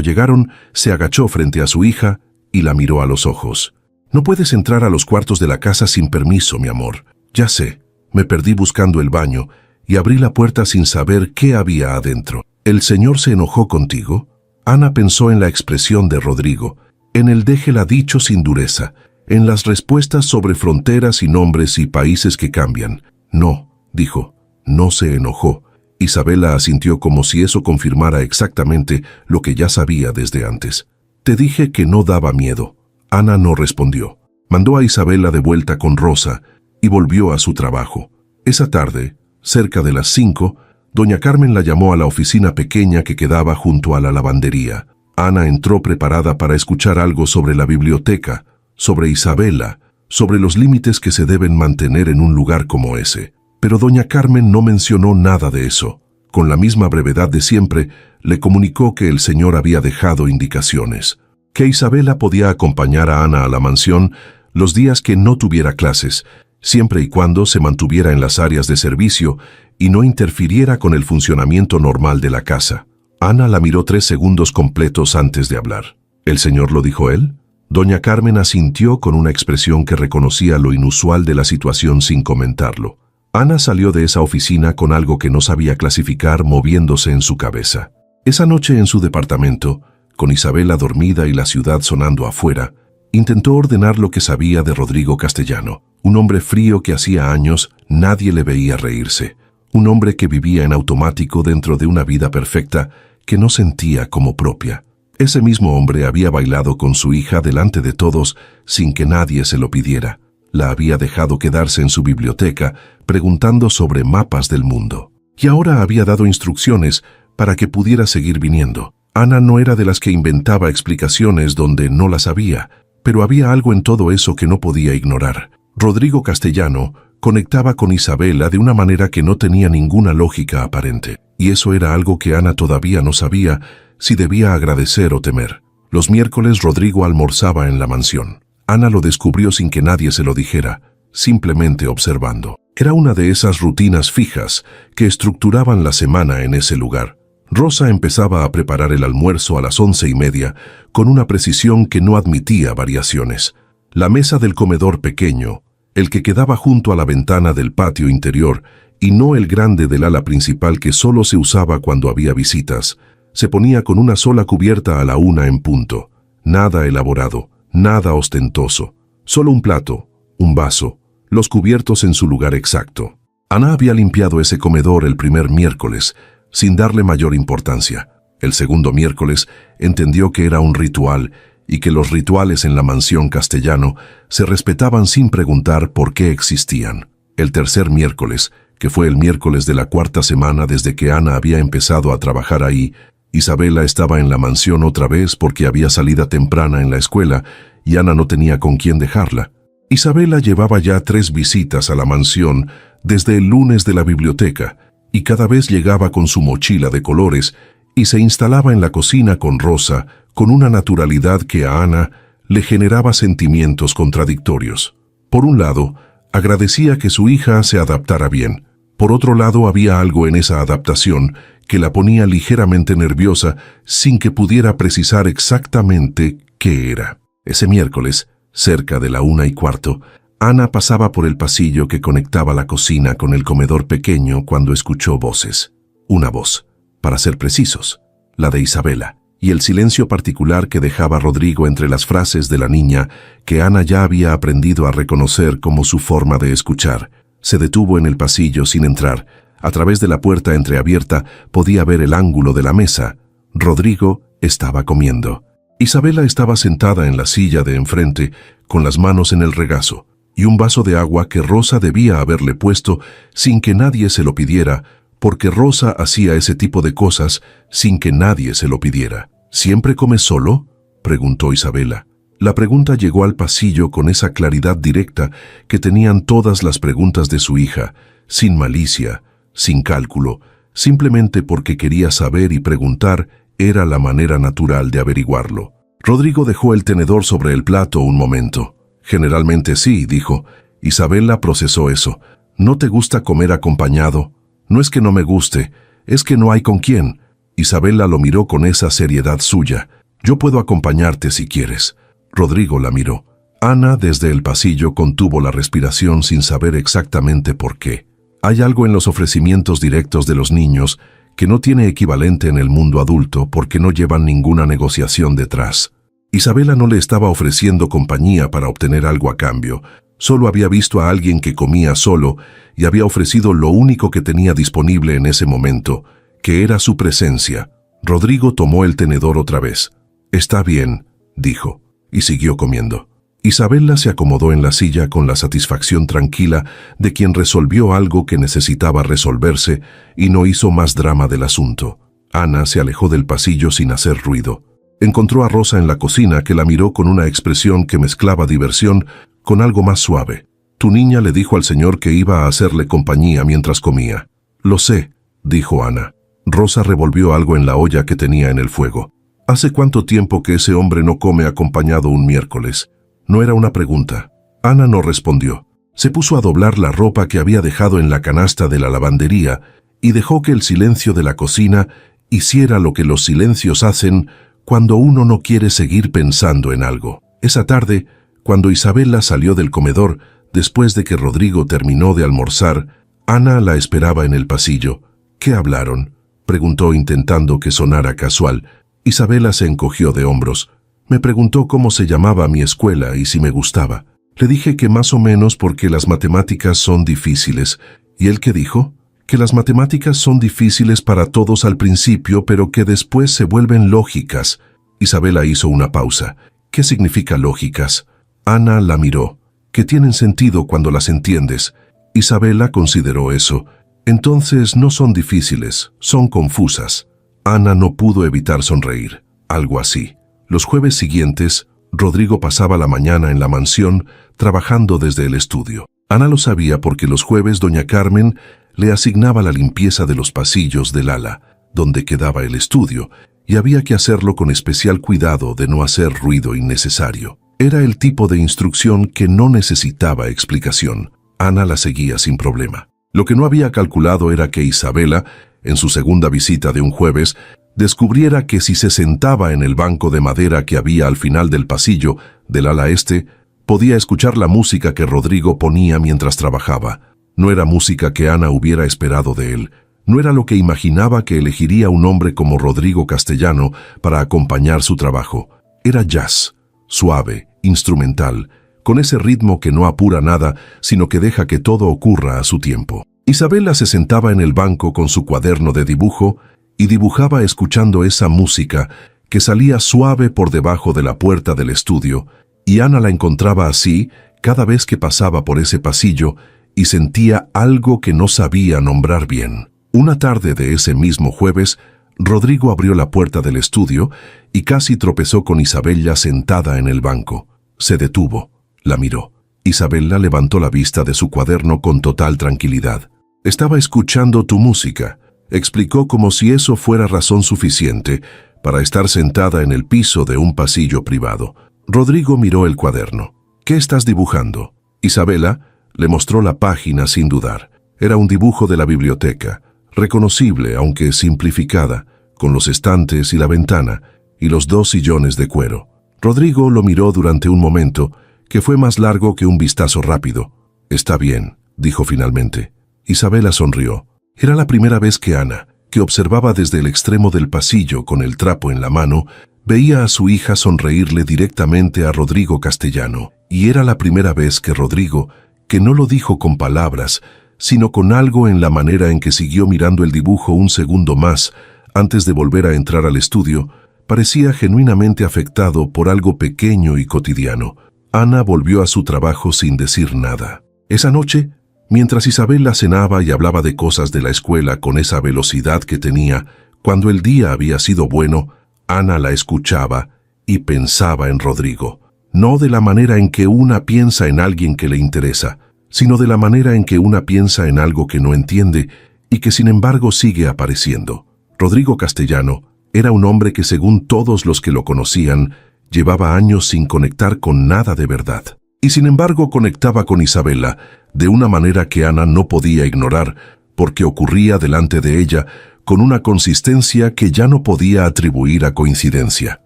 llegaron, se agachó frente a su hija y la miró a los ojos. «No puedes entrar a los cuartos de la casa sin permiso, mi amor. Ya sé, me perdí buscando el baño y abrí la puerta sin saber qué había adentro. ¿El señor se enojó contigo?» Ana pensó en la expresión de Rodrigo, en el déjela dicho sin dureza, en las respuestas sobre fronteras y nombres y países que cambian. «No», dijo, «no se enojó». Isabela asintió como si eso confirmara exactamente lo que ya sabía desde antes. «Te dije que no daba miedo». Ana no respondió. Mandó a Isabela de vuelta con Rosa y volvió a su trabajo. Esa tarde, cerca de las 5, doña Carmen la llamó a la oficina pequeña que quedaba junto a la lavandería. Ana entró preparada para escuchar algo sobre la biblioteca, sobre Isabela, sobre los límites que se deben mantener en un lugar como ese. Pero doña Carmen no mencionó nada de eso. Con la misma brevedad de siempre, le comunicó que el señor había dejado indicaciones, que Isabela podía acompañar a Ana a la mansión los días que no tuviera clases, siempre y cuando se mantuviera en las áreas de servicio y no interfiriera con el funcionamiento normal de la casa. Ana la miró 3 segundos completos antes de hablar. «¿El señor lo dijo él?» Doña Carmen asintió con una expresión que reconocía lo inusual de la situación sin comentarlo. Ana salió de esa oficina con algo que no sabía clasificar moviéndose en su cabeza. Esa noche en su departamento, con Isabela dormida y la ciudad sonando afuera, intentó ordenar lo que sabía de Rodrigo Castellano, un hombre frío que hacía años nadie le veía reírse, un hombre que vivía en automático dentro de una vida perfecta que no sentía como propia. Ese mismo hombre había bailado con su hija delante de todos sin que nadie se lo pidiera. La había dejado quedarse en su biblioteca preguntando sobre mapas del mundo. Y ahora había dado instrucciones para que pudiera seguir viniendo. Ana no era de las que inventaba explicaciones donde no las había, pero había algo en todo eso que no podía ignorar. Rodrigo Castellano conectaba con Isabela de una manera que no tenía ninguna lógica aparente, y eso era algo que Ana todavía no sabía si debía agradecer o temer. Los miércoles Rodrigo almorzaba en la mansión. Ana lo descubrió sin que nadie se lo dijera, simplemente observando. Era una de esas rutinas fijas que estructuraban la semana en ese lugar. Rosa empezaba a preparar el almuerzo a las 11:30 con una precisión que no admitía variaciones. La mesa del comedor pequeño, el que quedaba junto a la ventana del patio interior y no el grande del ala principal que solo se usaba cuando había visitas, se ponía con una sola cubierta a la 1 en punto. Nada elaborado, nada ostentoso, solo un plato, un vaso, los cubiertos en su lugar exacto. Ana había limpiado ese comedor el primer miércoles, sin darle mayor importancia. El segundo miércoles entendió que era un ritual y que los rituales en la mansión Castellano se respetaban sin preguntar por qué existían. El tercer miércoles, que fue el miércoles de la 4ª semana desde que Ana había empezado a trabajar ahí, Isabela estaba en la mansión otra vez porque había salida temprana en la escuela y Ana no tenía con quién dejarla. Isabela llevaba ya 3 visitas a la mansión desde el lunes de la biblioteca y cada vez llegaba con su mochila de colores y se instalaba en la cocina con Rosa con una naturalidad que a Ana le generaba sentimientos contradictorios. Por un lado, agradecía que su hija se adaptara bien. Por otro lado, había algo en esa adaptación que la ponía ligeramente nerviosa sin que pudiera precisar exactamente qué era. Ese miércoles, cerca de la 1:15, Ana pasaba por el pasillo que conectaba la cocina con el comedor pequeño cuando escuchó voces. Una voz, para ser precisos, la de Isabela, y el silencio particular que dejaba Rodrigo entre las frases de la niña que Ana ya había aprendido a reconocer como su forma de escuchar. Se detuvo en el pasillo sin entrar. A través de la puerta entreabierta podía ver el ángulo de la mesa. Rodrigo estaba comiendo. Isabela estaba sentada en la silla de enfrente, con las manos en el regazo. y un vaso de agua que Rosa debía haberle puesto sin que nadie se lo pidiera, porque Rosa hacía ese tipo de cosas sin que nadie se lo pidiera. ¿Siempre comes solo?, preguntó Isabela. La pregunta llegó al pasillo con esa claridad directa que tenían todas las preguntas de su hija, sin malicia, sin cálculo, simplemente porque quería saber y preguntar era la manera natural de averiguarlo. Rodrigo dejó el tenedor sobre el plato un momento. Generalmente sí, dijo. Isabela procesó eso. ¿No te gusta comer acompañado? No es que no me guste, es que no hay con quién. Isabela lo miró con esa seriedad suya. Yo puedo acompañarte si quieres. Rodrigo la miró. Ana, desde el pasillo, contuvo la respiración sin saber exactamente por qué. Hay algo en los ofrecimientos directos de los niños que no tiene equivalente en el mundo adulto porque no llevan ninguna negociación detrás. Isabela no le estaba ofreciendo compañía para obtener algo a cambio. Solo había visto a alguien que comía solo y había ofrecido lo único que tenía disponible en ese momento, que era su presencia. Rodrigo tomó el tenedor otra vez. «Está bien», dijo, y siguió comiendo. Isabela se acomodó en la silla con la satisfacción tranquila de quien resolvió algo que necesitaba resolverse y no hizo más drama del asunto. Ana se alejó del pasillo sin hacer ruido. Encontró a Rosa en la cocina, que la miró con una expresión que mezclaba diversión con algo más suave. «Tu niña le dijo al señor que iba a hacerle compañía mientras comía». «Lo sé», dijo Ana. Rosa revolvió algo en la olla que tenía en el fuego. «¿Hace cuánto tiempo que ese hombre no come acompañado un miércoles?» No era una pregunta. Ana no respondió. Se puso a doblar la ropa que había dejado en la canasta de la lavandería y dejó que el silencio de la cocina hiciera lo que los silencios hacen cuando uno no quiere seguir pensando en algo. Esa tarde, cuando Isabela salió del comedor, después de que Rodrigo terminó de almorzar, Ana la esperaba en el pasillo. «¿Qué hablaron?», preguntó intentando que sonara casual. Isabela se encogió de hombros. «Me preguntó cómo se llamaba mi escuela y si me gustaba. Le dije que más o menos porque las matemáticas son difíciles». ¿Y él qué dijo? «Que las matemáticas son difíciles para todos al principio, pero que después se vuelven lógicas». Isabela hizo una pausa. «¿Qué significa lógicas?». Ana la miró. «Que tienen sentido cuando las entiendes». Isabela consideró eso. «Entonces no son difíciles, son confusas». Ana no pudo evitar sonreír. Algo así. Los jueves siguientes, Rodrigo pasaba la mañana en la mansión, trabajando desde el estudio. Ana lo sabía porque los jueves doña Carmen le asignaba la limpieza de los pasillos del ala, donde quedaba el estudio, y había que hacerlo con especial cuidado de no hacer ruido innecesario. Era el tipo de instrucción que no necesitaba explicación. Ana la seguía sin problema. Lo que no había calculado era que Isabela, en su segunda visita de un jueves, descubriera que si se sentaba en el banco de madera que había al final del pasillo, del ala este, podía escuchar la música que Rodrigo ponía mientras trabajaba. No era música que Ana hubiera esperado de él. No era lo que imaginaba que elegiría un hombre como Rodrigo Castellano para acompañar su trabajo. Era jazz, suave, instrumental, con ese ritmo que no apura nada, sino que deja que todo ocurra a su tiempo. Isabela se sentaba en el banco con su cuaderno de dibujo y dibujaba escuchando esa música que salía suave por debajo de la puerta del estudio, y Ana la encontraba así cada vez que pasaba por ese pasillo y sentía algo que no sabía nombrar bien. Una tarde de ese mismo jueves, Rodrigo abrió la puerta del estudio y casi tropezó con Isabela sentada en el banco. Se detuvo, la miró. Isabela levantó la vista de su cuaderno con total tranquilidad. «Estaba escuchando tu música», explicó como si eso fuera razón suficiente para estar sentada en el piso de un pasillo privado. Rodrigo miró el cuaderno. «¿Qué estás dibujando?». Isabela le mostró la página sin dudar. Era un dibujo de la biblioteca, reconocible aunque simplificada, con los estantes y la ventana, y los 2 sillones de cuero. Rodrigo lo miró durante un momento, que fue más largo que un vistazo rápido. «Está bien», dijo finalmente. Isabela sonrió. Era la primera vez que Ana, que observaba desde el extremo del pasillo con el trapo en la mano, veía a su hija sonreírle directamente a Rodrigo Castellano. Y era la primera vez que Rodrigo, que no lo dijo con palabras, sino con algo en la manera en que siguió mirando el dibujo un segundo más, antes de volver a entrar al estudio, parecía genuinamente afectado por algo pequeño y cotidiano, Ana volvió a su trabajo sin decir nada. Esa noche, mientras Isabela cenaba y hablaba de cosas de la escuela con esa velocidad que tenía, cuando el día había sido bueno, Ana la escuchaba y pensaba en Rodrigo. No de la manera en que una piensa en alguien que le interesa, sino de la manera en que una piensa en algo que no entiende y que sin embargo sigue apareciendo. Rodrigo Castellano era un hombre que, según todos los que lo conocían, llevaba años sin conectar con nada de verdad. Y sin embargo conectaba con Isabela de una manera que Ana no podía ignorar, porque ocurría delante de ella con una consistencia que ya no podía atribuir a coincidencia.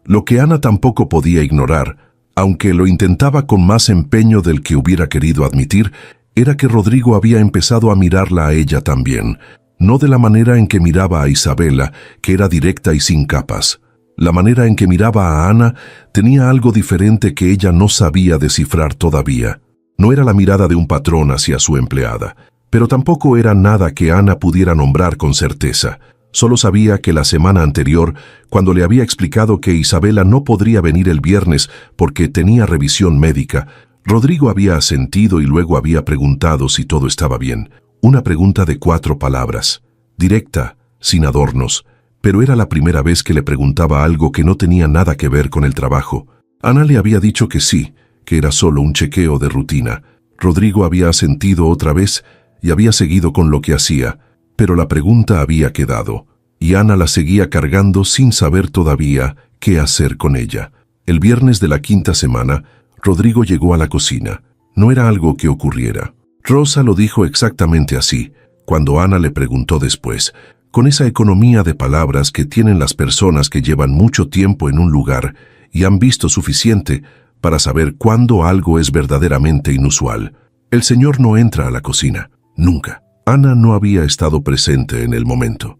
Lo que Ana tampoco podía ignorar, aunque lo intentaba con más empeño del que hubiera querido admitir, era que Rodrigo había empezado a mirarla a ella también, no de la manera en que miraba a Isabela, que era directa y sin capas. La manera en que miraba a Ana tenía algo diferente que ella no sabía descifrar todavía. No era la mirada de un patrón hacia su empleada, pero tampoco era nada que Ana pudiera nombrar con certeza. Solo sabía que la semana anterior, cuando le había explicado que Isabela no podría venir el viernes porque tenía revisión médica, Rodrigo había asentido y luego había preguntado si todo estaba bien. Una pregunta de 4 palabras, directa, sin adornos, pero era la primera vez que le preguntaba algo que no tenía nada que ver con el trabajo. Ana le había dicho que sí, que era solo un chequeo de rutina. Rodrigo había asentido otra vez y había seguido con lo que hacía, pero la pregunta había quedado, y Ana la seguía cargando sin saber todavía qué hacer con ella. El viernes de la 5ª semana, Rodrigo llegó a la cocina. No era algo que ocurriera. Rosa lo dijo exactamente así, cuando Ana le preguntó después, con esa economía de palabras que tienen las personas que llevan mucho tiempo en un lugar y han visto suficiente para saber cuándo algo es verdaderamente inusual. El señor no entra a la cocina, nunca. Ana no había estado presente en el momento.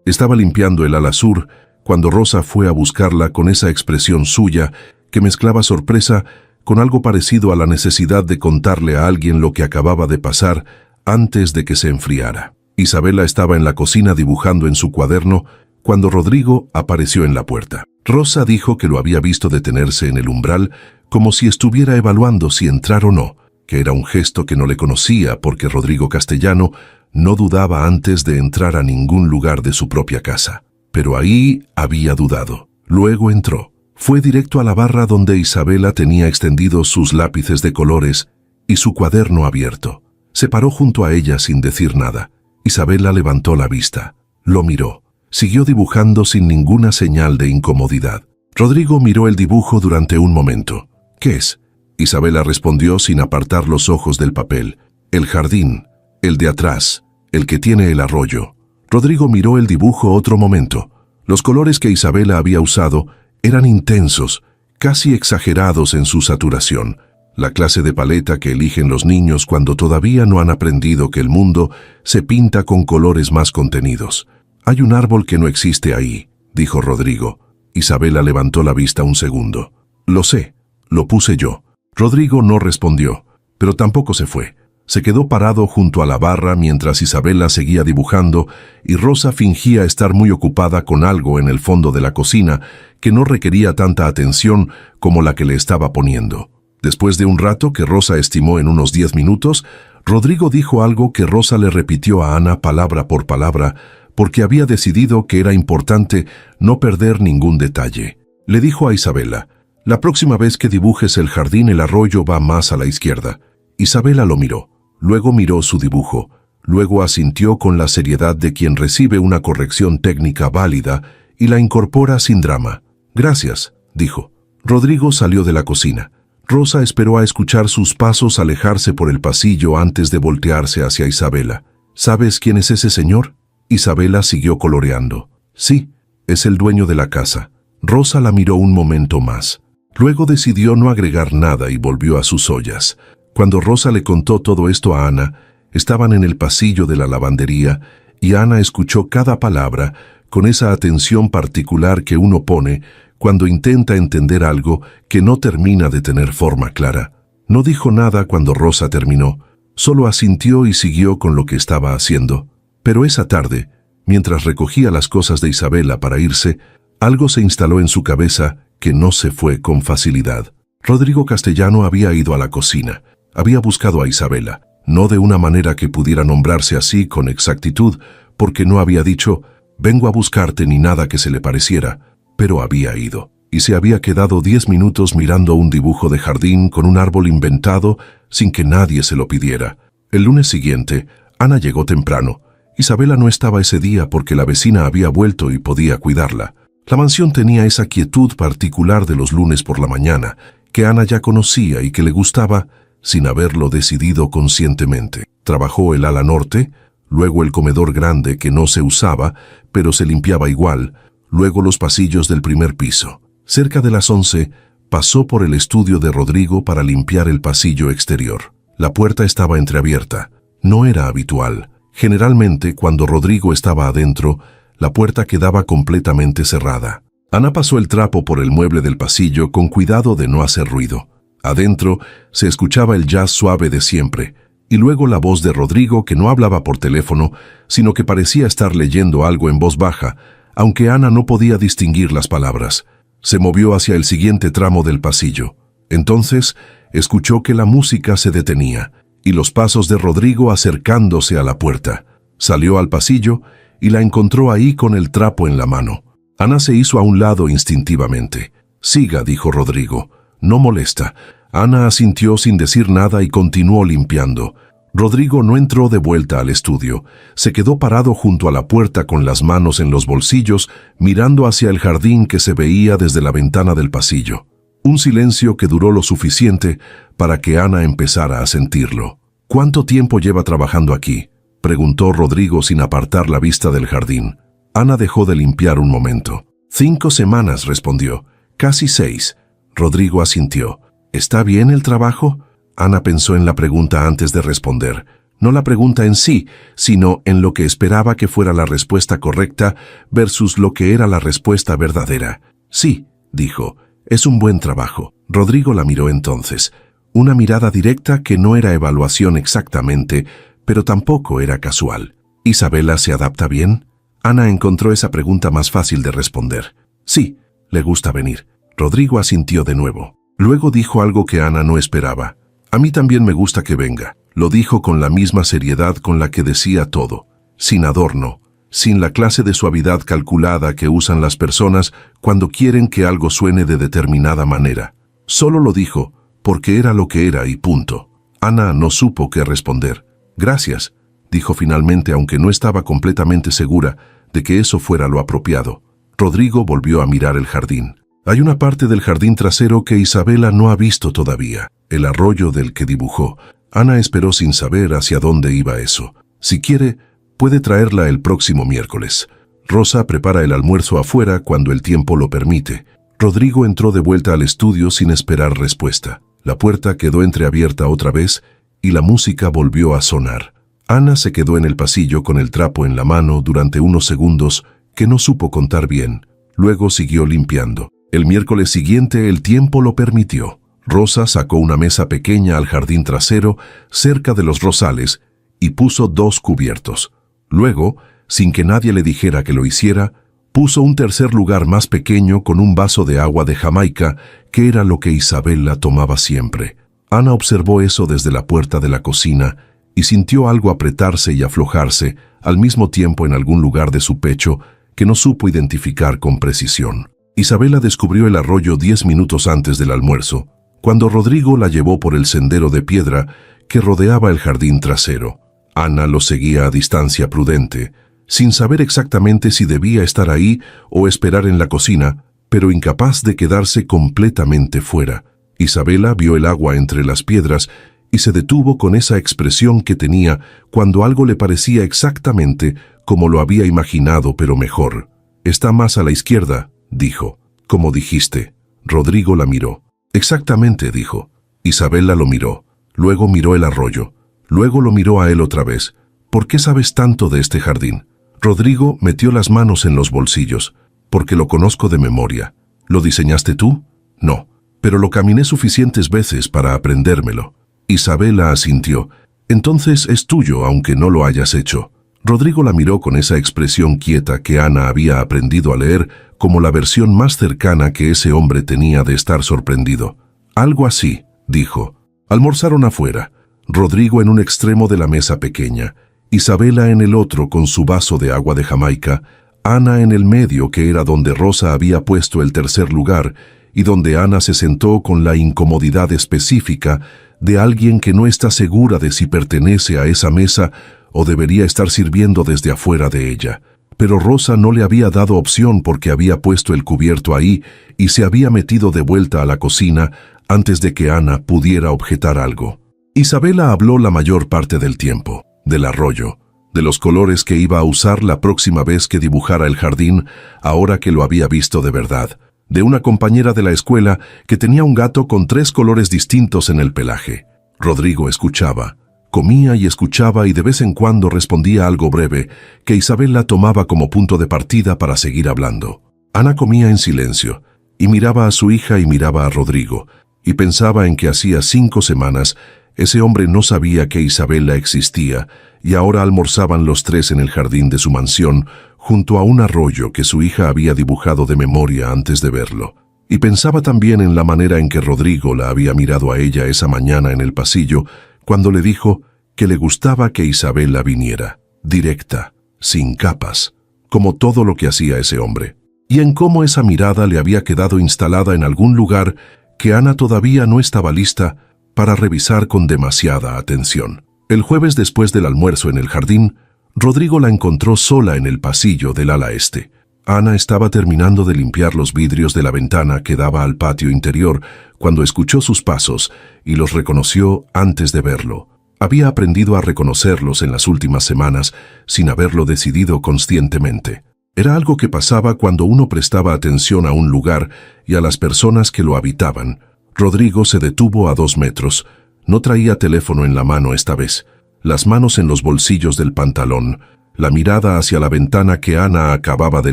Estaba limpiando el ala sur cuando Rosa fue a buscarla con esa expresión suya que mezclaba sorpresa con algo parecido a la necesidad de contarle a alguien lo que acababa de pasar antes de que se enfriara. Isabela estaba en la cocina dibujando en su cuaderno cuando Rodrigo apareció en la puerta. Rosa dijo que lo había visto detenerse en el umbral como si estuviera evaluando si entrar o no, que era un gesto que no le conocía porque Rodrigo Castellano no dudaba antes de entrar a ningún lugar de su propia casa. Pero ahí había dudado. Luego entró. Fue directo a la barra donde Isabela tenía extendidos sus lápices de colores y su cuaderno abierto. Se paró junto a ella sin decir nada. Isabela levantó la vista. Lo miró. Siguió dibujando sin ninguna señal de incomodidad. Rodrigo miró el dibujo durante un momento. ¿Qué es? Isabela respondió sin apartar los ojos del papel. El jardín, el de atrás, el que tiene el arroyo. Rodrigo miró el dibujo otro momento. Los colores que Isabela había usado eran intensos, casi exagerados en su saturación. La clase de paleta que eligen los niños cuando todavía no han aprendido que el mundo se pinta con colores más contenidos. Hay un árbol que no existe ahí, dijo Rodrigo. Isabela levantó la vista un segundo. Lo sé, lo puse yo. Rodrigo no respondió, pero tampoco se fue. Se quedó parado junto a la barra mientras Isabela seguía dibujando y Rosa fingía estar muy ocupada con algo en el fondo de la cocina que no requería tanta atención como la que le estaba poniendo. Después de un rato que Rosa estimó en unos 10 minutos, Rodrigo dijo algo que Rosa le repitió a Ana palabra por palabra porque había decidido que era importante no perder ningún detalle. Le dijo a Isabela, «La próxima vez que dibujes el jardín, el arroyo va más a la izquierda». Isabela lo miró. Luego miró su dibujo, luego asintió con la seriedad de quien recibe una corrección técnica válida y la incorpora sin drama. «Gracias», dijo. Rodrigo salió de la cocina. Rosa esperó a escuchar sus pasos alejarse por el pasillo antes de voltearse hacia Isabela. «¿Sabes quién es ese señor?» Isabela siguió coloreando. «Sí, es el dueño de la casa». Rosa la miró un momento más. Luego decidió no agregar nada y volvió a sus ollas. Cuando Rosa le contó todo esto a Ana, estaban en el pasillo de la lavandería y Ana escuchó cada palabra con esa atención particular que uno pone cuando intenta entender algo que no termina de tener forma clara. No dijo nada cuando Rosa terminó, solo asintió y siguió con lo que estaba haciendo. Pero esa tarde, mientras recogía las cosas de Isabela para irse, algo se instaló en su cabeza que no se fue con facilidad. Rodrigo Castellano había ido a la cocina. Había buscado a Isabela, no de una manera que pudiera nombrarse así con exactitud, porque no había dicho «vengo a buscarte» ni nada que se le pareciera, pero había ido. Y se había quedado 10 minutos mirando un dibujo de jardín con un árbol inventado sin que nadie se lo pidiera. El lunes siguiente, Ana llegó temprano. Isabela no estaba ese día porque la vecina había vuelto y podía cuidarla. La mansión tenía esa quietud particular de los lunes por la mañana, que Ana ya conocía y que le gustaba sin haberlo decidido conscientemente. Trabajó el ala norte, luego el comedor grande que no se usaba, pero se limpiaba igual, luego los pasillos del primer piso. Cerca de las 11, pasó por el estudio de Rodrigo para limpiar el pasillo exterior. La puerta estaba entreabierta. No era habitual. Generalmente, cuando Rodrigo estaba adentro, la puerta quedaba completamente cerrada. Ana pasó el trapo por el mueble del pasillo con cuidado de no hacer ruido. Adentro se escuchaba el jazz suave de siempre, y luego la voz de Rodrigo que no hablaba por teléfono, sino que parecía estar leyendo algo en voz baja, aunque Ana no podía distinguir las palabras. Se movió hacia el siguiente tramo del pasillo. Entonces, escuchó que la música se detenía, y los pasos de Rodrigo acercándose a la puerta. Salió al pasillo y la encontró ahí con el trapo en la mano. Ana se hizo a un lado instintivamente. «Siga», dijo Rodrigo. «No molesta». Ana asintió sin decir nada y continuó limpiando. Rodrigo no entró de vuelta al estudio. Se quedó parado junto a la puerta con las manos en los bolsillos, mirando hacia el jardín que se veía desde la ventana del pasillo. Un silencio que duró lo suficiente para que Ana empezara a sentirlo. «¿Cuánto tiempo lleva trabajando aquí?», preguntó Rodrigo sin apartar la vista del jardín. Ana dejó de limpiar un momento. 5 semanas, respondió. «Casi 6». Rodrigo asintió. «¿Está bien el trabajo?». Ana pensó en la pregunta antes de responder. No la pregunta en sí, sino en lo que esperaba que fuera la respuesta correcta versus lo que era la respuesta verdadera. «Sí», dijo, «es un buen trabajo». Rodrigo la miró entonces. Una mirada directa que no era evaluación exactamente, pero tampoco era casual. «¿Isabela se adapta bien?». Ana encontró esa pregunta más fácil de responder. «Sí, le gusta venir». Rodrigo asintió de nuevo. Luego dijo algo que Ana no esperaba. «A mí también me gusta que venga». Lo dijo con la misma seriedad con la que decía todo, sin adorno, sin la clase de suavidad calculada que usan las personas cuando quieren que algo suene de determinada manera. Solo lo dijo, porque era lo que era y punto. Ana no supo qué responder. «Gracias», dijo finalmente, aunque no estaba completamente segura de que eso fuera lo apropiado. Rodrigo volvió a mirar el jardín. Hay una parte del jardín trasero que Isabela no ha visto todavía, el arroyo del que dibujó. Ana esperó sin saber hacia dónde iba eso. Si quiere, puede traerla el próximo miércoles. Rosa prepara el almuerzo afuera cuando el tiempo lo permite. Rodrigo entró de vuelta al estudio sin esperar respuesta. La puerta quedó entreabierta otra vez y la música volvió a sonar. Ana se quedó en el pasillo con el trapo en la mano durante unos segundos que no supo contar bien. Luego siguió limpiando. El miércoles siguiente el tiempo lo permitió. Rosa sacó una mesa pequeña al jardín trasero, cerca de los rosales, y puso 2 cubiertos. Luego, sin que nadie le dijera que lo hiciera, puso un tercer lugar más pequeño con un vaso de agua de Jamaica, que era lo que Isabela tomaba siempre. Ana observó eso desde la puerta de la cocina y sintió algo apretarse y aflojarse al mismo tiempo en algún lugar de su pecho que no supo identificar con precisión. Isabela descubrió el arroyo 10 minutos antes del almuerzo, cuando Rodrigo la llevó por el sendero de piedra que rodeaba el jardín trasero. Ana lo seguía a distancia prudente, sin saber exactamente si debía estar ahí o esperar en la cocina, pero incapaz de quedarse completamente fuera. Isabela vio el agua entre las piedras y se detuvo con esa expresión que tenía cuando algo le parecía exactamente como lo había imaginado, pero mejor. «Está más a la izquierda», dijo. «Como dijiste». Rodrigo la miró. «Exactamente», dijo. Isabela lo miró. Luego miró el arroyo. Luego lo miró a él otra vez. «¿Por qué sabes tanto de este jardín?». Rodrigo metió las manos en los bolsillos. «Porque lo conozco de memoria». «¿Lo diseñaste tú?». «No, pero lo caminé suficientes veces para aprendérmelo». Isabela asintió. «Entonces es tuyo, aunque no lo hayas hecho». Rodrigo la miró con esa expresión quieta que Ana había aprendido a leer como la versión más cercana que ese hombre tenía de estar sorprendido. Algo así, dijo. Almorzaron afuera, Rodrigo en un extremo de la mesa pequeña, Isabela en el otro con su vaso de agua de Jamaica, Ana en el medio, que era donde Rosa había puesto el tercer lugar, y donde Ana se sentó con la incomodidad específica de alguien que no está segura de si pertenece a esa mesa o debería estar sirviendo desde afuera de ella. Pero Rosa no le había dado opción porque había puesto el cubierto ahí y se había metido de vuelta a la cocina antes de que Ana pudiera objetar algo. Isabela habló la mayor parte del tiempo, del arroyo, de los colores que iba a usar la próxima vez que dibujara el jardín, ahora que lo había visto de verdad, de una compañera de la escuela que tenía un gato con 3 colores distintos en el pelaje. Rodrigo escuchaba. Comía y escuchaba y de vez en cuando respondía algo breve que Isabela tomaba como punto de partida para seguir hablando. Ana comía en silencio y miraba a su hija y miraba a Rodrigo y pensaba en que hacía 5 semanas ese hombre no sabía que Isabela existía y ahora almorzaban los 3 en el jardín de su mansión junto a un arroyo que su hija había dibujado de memoria antes de verlo. Y pensaba también en la manera en que Rodrigo la había mirado a ella esa mañana en el pasillo cuando le dijo que le gustaba que Isabela viniera, directa, sin capas, como todo lo que hacía ese hombre, y en cómo esa mirada le había quedado instalada en algún lugar que Ana todavía no estaba lista para revisar con demasiada atención. El jueves después del almuerzo en el jardín, Rodrigo la encontró sola en el pasillo del ala este. Ana estaba terminando de limpiar los vidrios de la ventana que daba al patio interior cuando escuchó sus pasos y los reconoció antes de verlo. Había aprendido a reconocerlos en las últimas semanas sin haberlo decidido conscientemente. Era algo que pasaba cuando uno prestaba atención a un lugar y a las personas que lo habitaban. Rodrigo se detuvo a 2 metros. No traía teléfono en la mano esta vez. Las manos en los bolsillos del pantalón, la mirada hacia la ventana que Ana acababa de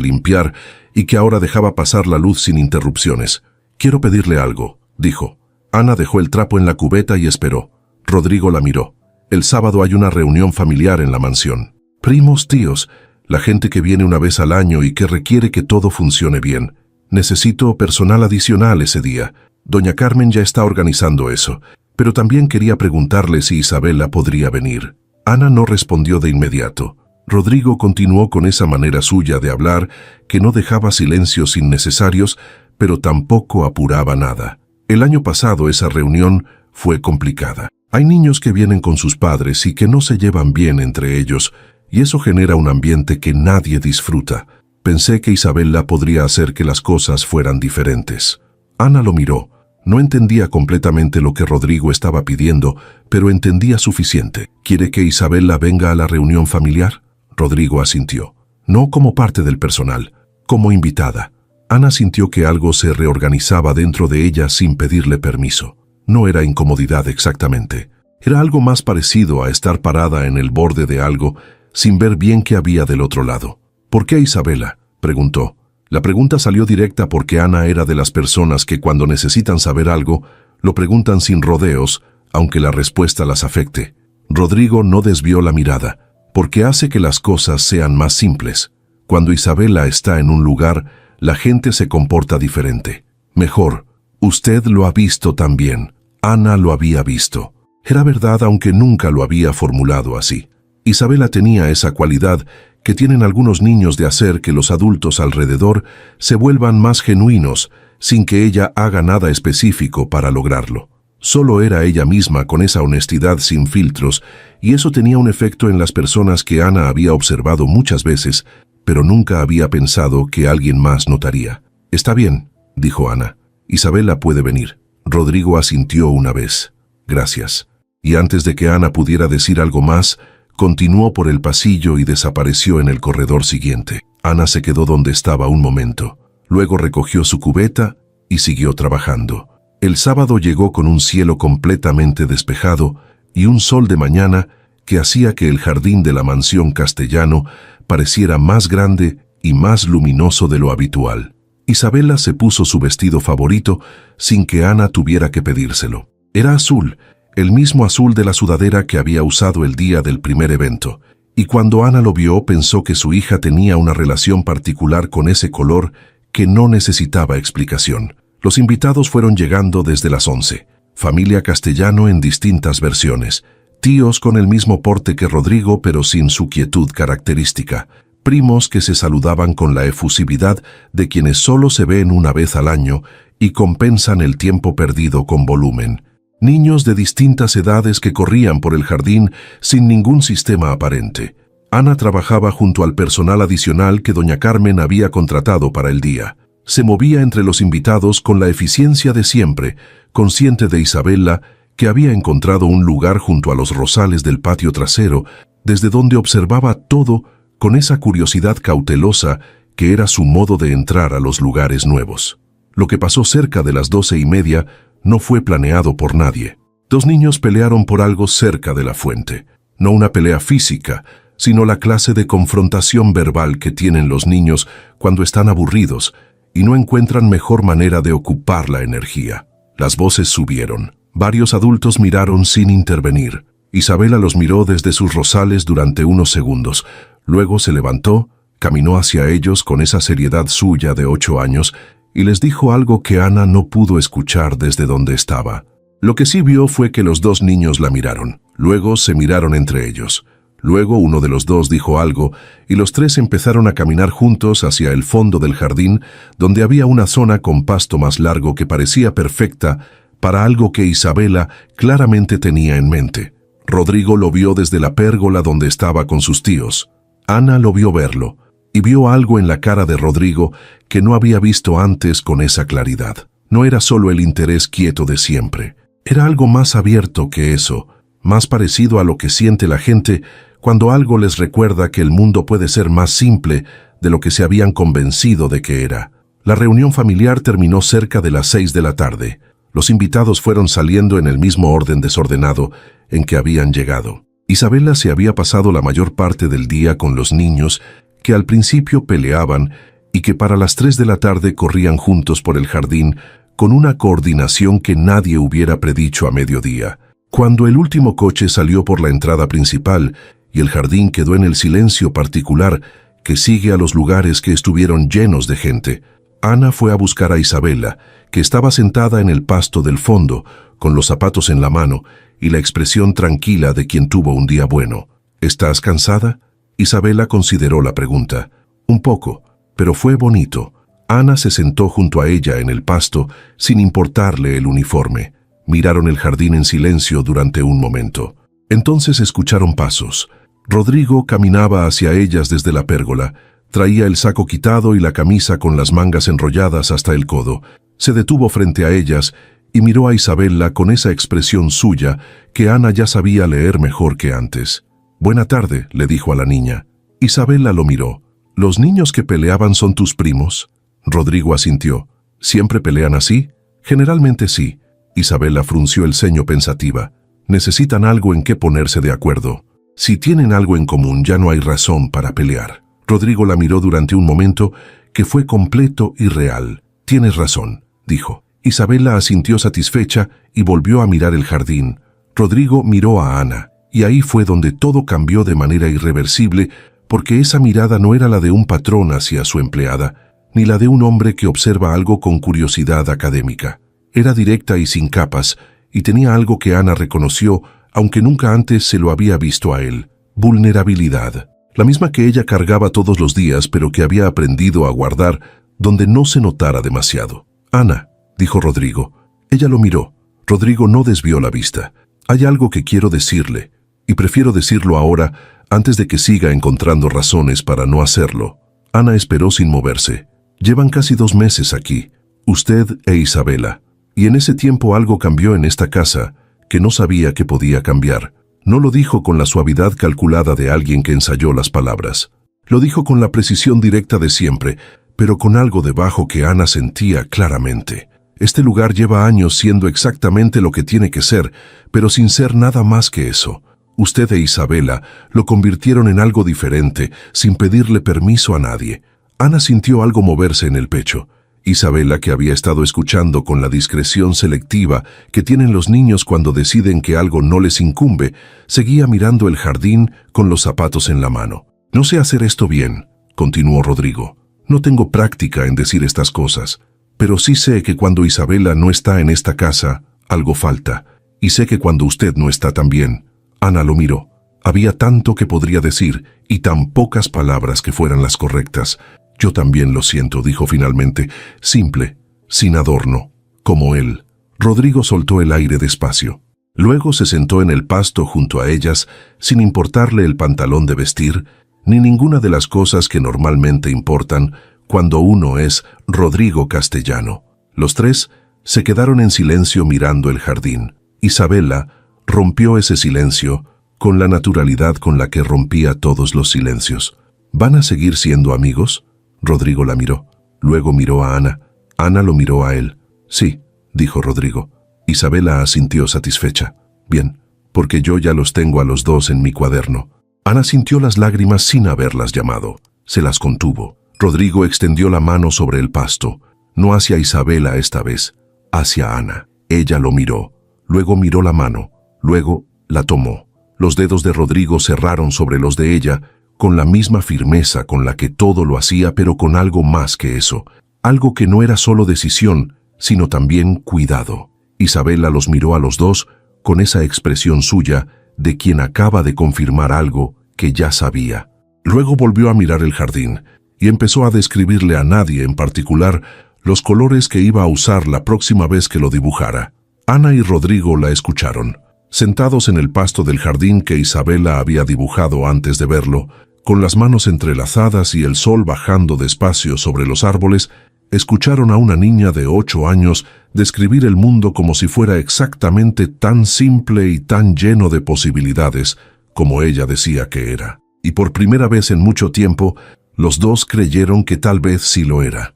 limpiar y que ahora dejaba pasar la luz sin interrupciones. «Quiero pedirle algo», dijo. Ana dejó el trapo en la cubeta y esperó. Rodrigo la miró. «El sábado hay una reunión familiar en la mansión. Primos, tíos, la gente que viene una vez al año y que requiere que todo funcione bien. Necesito personal adicional ese día. Doña Carmen ya está organizando eso, pero también quería preguntarle si Isabela podría venir». Ana no respondió de inmediato. Rodrigo continuó con esa manera suya de hablar que no dejaba silencios innecesarios, pero tampoco apuraba nada. El año pasado esa reunión fue complicada. Hay niños que vienen con sus padres y que no se llevan bien entre ellos, y eso genera un ambiente que nadie disfruta. Pensé que Isabela podría hacer que las cosas fueran diferentes. Ana lo miró. No entendía completamente lo que Rodrigo estaba pidiendo, pero entendía suficiente. ¿Quiere que Isabela venga a la reunión familiar? Rodrigo asintió. No como parte del personal, como invitada. Ana sintió que algo se reorganizaba dentro de ella sin pedirle permiso. No era incomodidad exactamente. Era algo más parecido a estar parada en el borde de algo sin ver bien qué había del otro lado. ¿Por qué Isabela?, preguntó. La pregunta salió directa porque Ana era de las personas que cuando necesitan saber algo, lo preguntan sin rodeos, aunque la respuesta las afecte. Rodrigo no desvió la mirada, porque hace que las cosas sean más simples. Cuando Isabela está en un lugar, la gente se comporta diferente. Mejor, usted lo ha visto también. Ana lo había visto. Era verdad aunque nunca lo había formulado así. Isabela tenía esa cualidad que tienen algunos niños de hacer que los adultos alrededor se vuelvan más genuinos sin que ella haga nada específico para lograrlo. Solo era ella misma con esa honestidad sin filtros, y eso tenía un efecto en las personas que Ana había observado muchas veces, pero nunca había pensado que alguien más notaría. «Está bien», dijo Ana. «Isabela puede venir». Rodrigo asintió una vez. «Gracias». Y antes de que Ana pudiera decir algo más, continuó por el pasillo y desapareció en el corredor siguiente. Ana se quedó donde estaba un momento. Luego recogió su cubeta y siguió trabajando. El sábado llegó con un cielo completamente despejado y un sol de mañana que hacía que el jardín de la mansión Castellano pareciera más grande y más luminoso de lo habitual. Isabela se puso su vestido favorito sin que Ana tuviera que pedírselo. Era azul, el mismo azul de la sudadera que había usado el día del primer evento, y cuando Ana lo vio pensó que su hija tenía una relación particular con ese color que no necesitaba explicación. Los invitados fueron llegando desde las 11. Familia Castellano en distintas versiones. Tíos con el mismo porte que Rodrigo pero sin su quietud característica. Primos que se saludaban con la efusividad de quienes solo se ven una vez al año y compensan el tiempo perdido con volumen. Niños de distintas edades que corrían por el jardín sin ningún sistema aparente. Ana trabajaba junto al personal adicional que doña Carmen había contratado para el día. Se movía entre los invitados con la eficiencia de siempre, consciente de Isabela, que había encontrado un lugar junto a los rosales del patio trasero, desde donde observaba todo con esa curiosidad cautelosa que era su modo de entrar a los lugares nuevos. Lo que pasó cerca de las 12:30 no fue planeado por nadie. Dos niños pelearon por algo cerca de la fuente. No una pelea física, sino la clase de confrontación verbal que tienen los niños cuando están aburridos y no encuentran mejor manera de ocupar la energía. Las voces subieron. Varios adultos miraron sin intervenir. Isabela los miró desde sus rosales durante unos segundos. Luego se levantó, caminó hacia ellos con esa seriedad suya de 8 años y les dijo algo que Ana no pudo escuchar desde donde estaba. Lo que sí vio fue que los dos niños la miraron. Luego se miraron entre ellos. Luego uno de los dos dijo algo y los tres empezaron a caminar juntos hacia el fondo del jardín, donde había una zona con pasto más largo que parecía perfecta para algo que Isabela claramente tenía en mente. Rodrigo lo vio desde la pérgola donde estaba con sus tíos. Ana lo vio verlo y vio algo en la cara de Rodrigo que no había visto antes con esa claridad. No era solo el interés quieto de siempre. Era algo más abierto que eso, más parecido a lo que siente la gente cuando algo les recuerda que el mundo puede ser más simple de lo que se habían convencido de que era. La reunión familiar terminó cerca de las 6 de la tarde. Los invitados fueron saliendo en el mismo orden desordenado en que habían llegado. Isabela se había pasado la mayor parte del día con los niños que al principio peleaban y que para las 3 de la tarde corrían juntos por el jardín con una coordinación que nadie hubiera predicho a mediodía. Cuando el último coche salió por la entrada principal y el jardín quedó en el silencio particular que sigue a los lugares que estuvieron llenos de gente, Ana fue a buscar a Isabela, que estaba sentada en el pasto del fondo, con los zapatos en la mano y la expresión tranquila de quien tuvo un día bueno. ¿Estás cansada? Isabela consideró la pregunta. Un poco, pero fue bonito. Ana se sentó junto a ella en el pasto, sin importarle el uniforme. Miraron el jardín en silencio durante un momento. Entonces escucharon pasos. Rodrigo caminaba hacia ellas desde la pérgola. Traía el saco quitado y la camisa con las mangas enrolladas hasta el codo. Se detuvo frente a ellas y miró a Isabela con esa expresión suya que Ana ya sabía leer mejor que antes. «Buena tarde», le dijo a la niña. Isabela lo miró. «¿Los niños que peleaban son tus primos?» Rodrigo asintió. «¿Siempre pelean así?» «Generalmente sí». Isabela frunció el ceño pensativa. «Necesitan algo en qué ponerse de acuerdo. Si tienen algo en común, ya no hay razón para pelear». Rodrigo la miró durante un momento que fue completo y real. «Tienes razón», dijo. Isabela asintió satisfecha y volvió a mirar el jardín. Rodrigo miró a Ana, y ahí fue donde todo cambió de manera irreversible, porque esa mirada no era la de un patrón hacia su empleada, ni la de un hombre que observa algo con curiosidad académica. Era directa y sin capas, y tenía algo que Ana reconoció, aunque nunca antes se lo había visto a él: vulnerabilidad. La misma que ella cargaba todos los días, pero que había aprendido a guardar donde no se notara demasiado. «Ana», dijo Rodrigo. Ella lo miró. Rodrigo no desvió la vista. «Hay algo que quiero decirle, y prefiero decirlo ahora antes de que siga encontrando razones para no hacerlo». Ana esperó sin moverse. «Llevan casi 2 meses aquí, usted e Isabela, y en ese tiempo algo cambió en esta casa que no sabía que podía cambiar». No lo dijo con la suavidad calculada de alguien que ensayó las palabras. Lo dijo con la precisión directa de siempre, pero con algo debajo que Ana sentía claramente. Este lugar lleva años siendo exactamente lo que tiene que ser, pero sin ser nada más que eso. Usted e Isabela lo convirtieron en algo diferente, sin pedirle permiso a nadie. Ana sintió algo moverse en el pecho. Isabela, que había estado escuchando con la discreción selectiva que tienen los niños cuando deciden que algo no les incumbe, seguía mirando el jardín con los zapatos en la mano. «No sé hacer esto bien», continuó Rodrigo. «No tengo práctica en decir estas cosas. pero sí sé que cuando Isabela no está en esta casa, algo falta. Y sé que cuando usted no está también. Ana lo miró. Había tanto que podría decir y tan pocas palabras que fueran las correctas. Yo también lo siento, dijo finalmente, simple, sin adorno, como él. Rodrigo soltó el aire despacio. Luego se sentó en el pasto junto a ellas, sin importarle el pantalón de vestir, ni ninguna de las cosas que normalmente importan cuando uno es Rodrigo Castellano. Los tres se quedaron en silencio mirando el jardín. Isabela rompió ese silencio con la naturalidad con la que rompía todos los silencios. ¿Van a seguir siendo amigos? Rodrigo la miró. Luego miró a Ana. Ana lo miró a él. Sí, dijo Rodrigo. Isabela asintió satisfecha. Bien, porque yo ya los tengo a los dos en mi cuaderno. Ana sintió las lágrimas sin haberlas llamado. Se las contuvo. Rodrigo extendió la mano sobre el pasto, no hacia Isabela esta vez, hacia Ana. Ella lo miró, luego miró la mano, luego la tomó. Los dedos de Rodrigo cerraron sobre los de ella, con la misma firmeza con la que todo lo hacía, pero con algo más que eso. Algo que no era solo decisión, sino también cuidado. Isabela los miró a los dos con esa expresión suya de quien acaba de confirmar algo que ya sabía. Luego volvió a mirar el jardín y empezó a describirle a nadie en particular los colores que iba a usar la próxima vez que lo dibujara. Ana y Rodrigo la escucharon. Sentados en el pasto del jardín que Isabela había dibujado antes de verlo, con las manos entrelazadas y el sol bajando despacio sobre los árboles, escucharon a una niña de 8 años describir el mundo como si fuera exactamente tan simple y tan lleno de posibilidades como ella decía que era. Y por primera vez en mucho tiempo, los dos creyeron que tal vez sí lo era.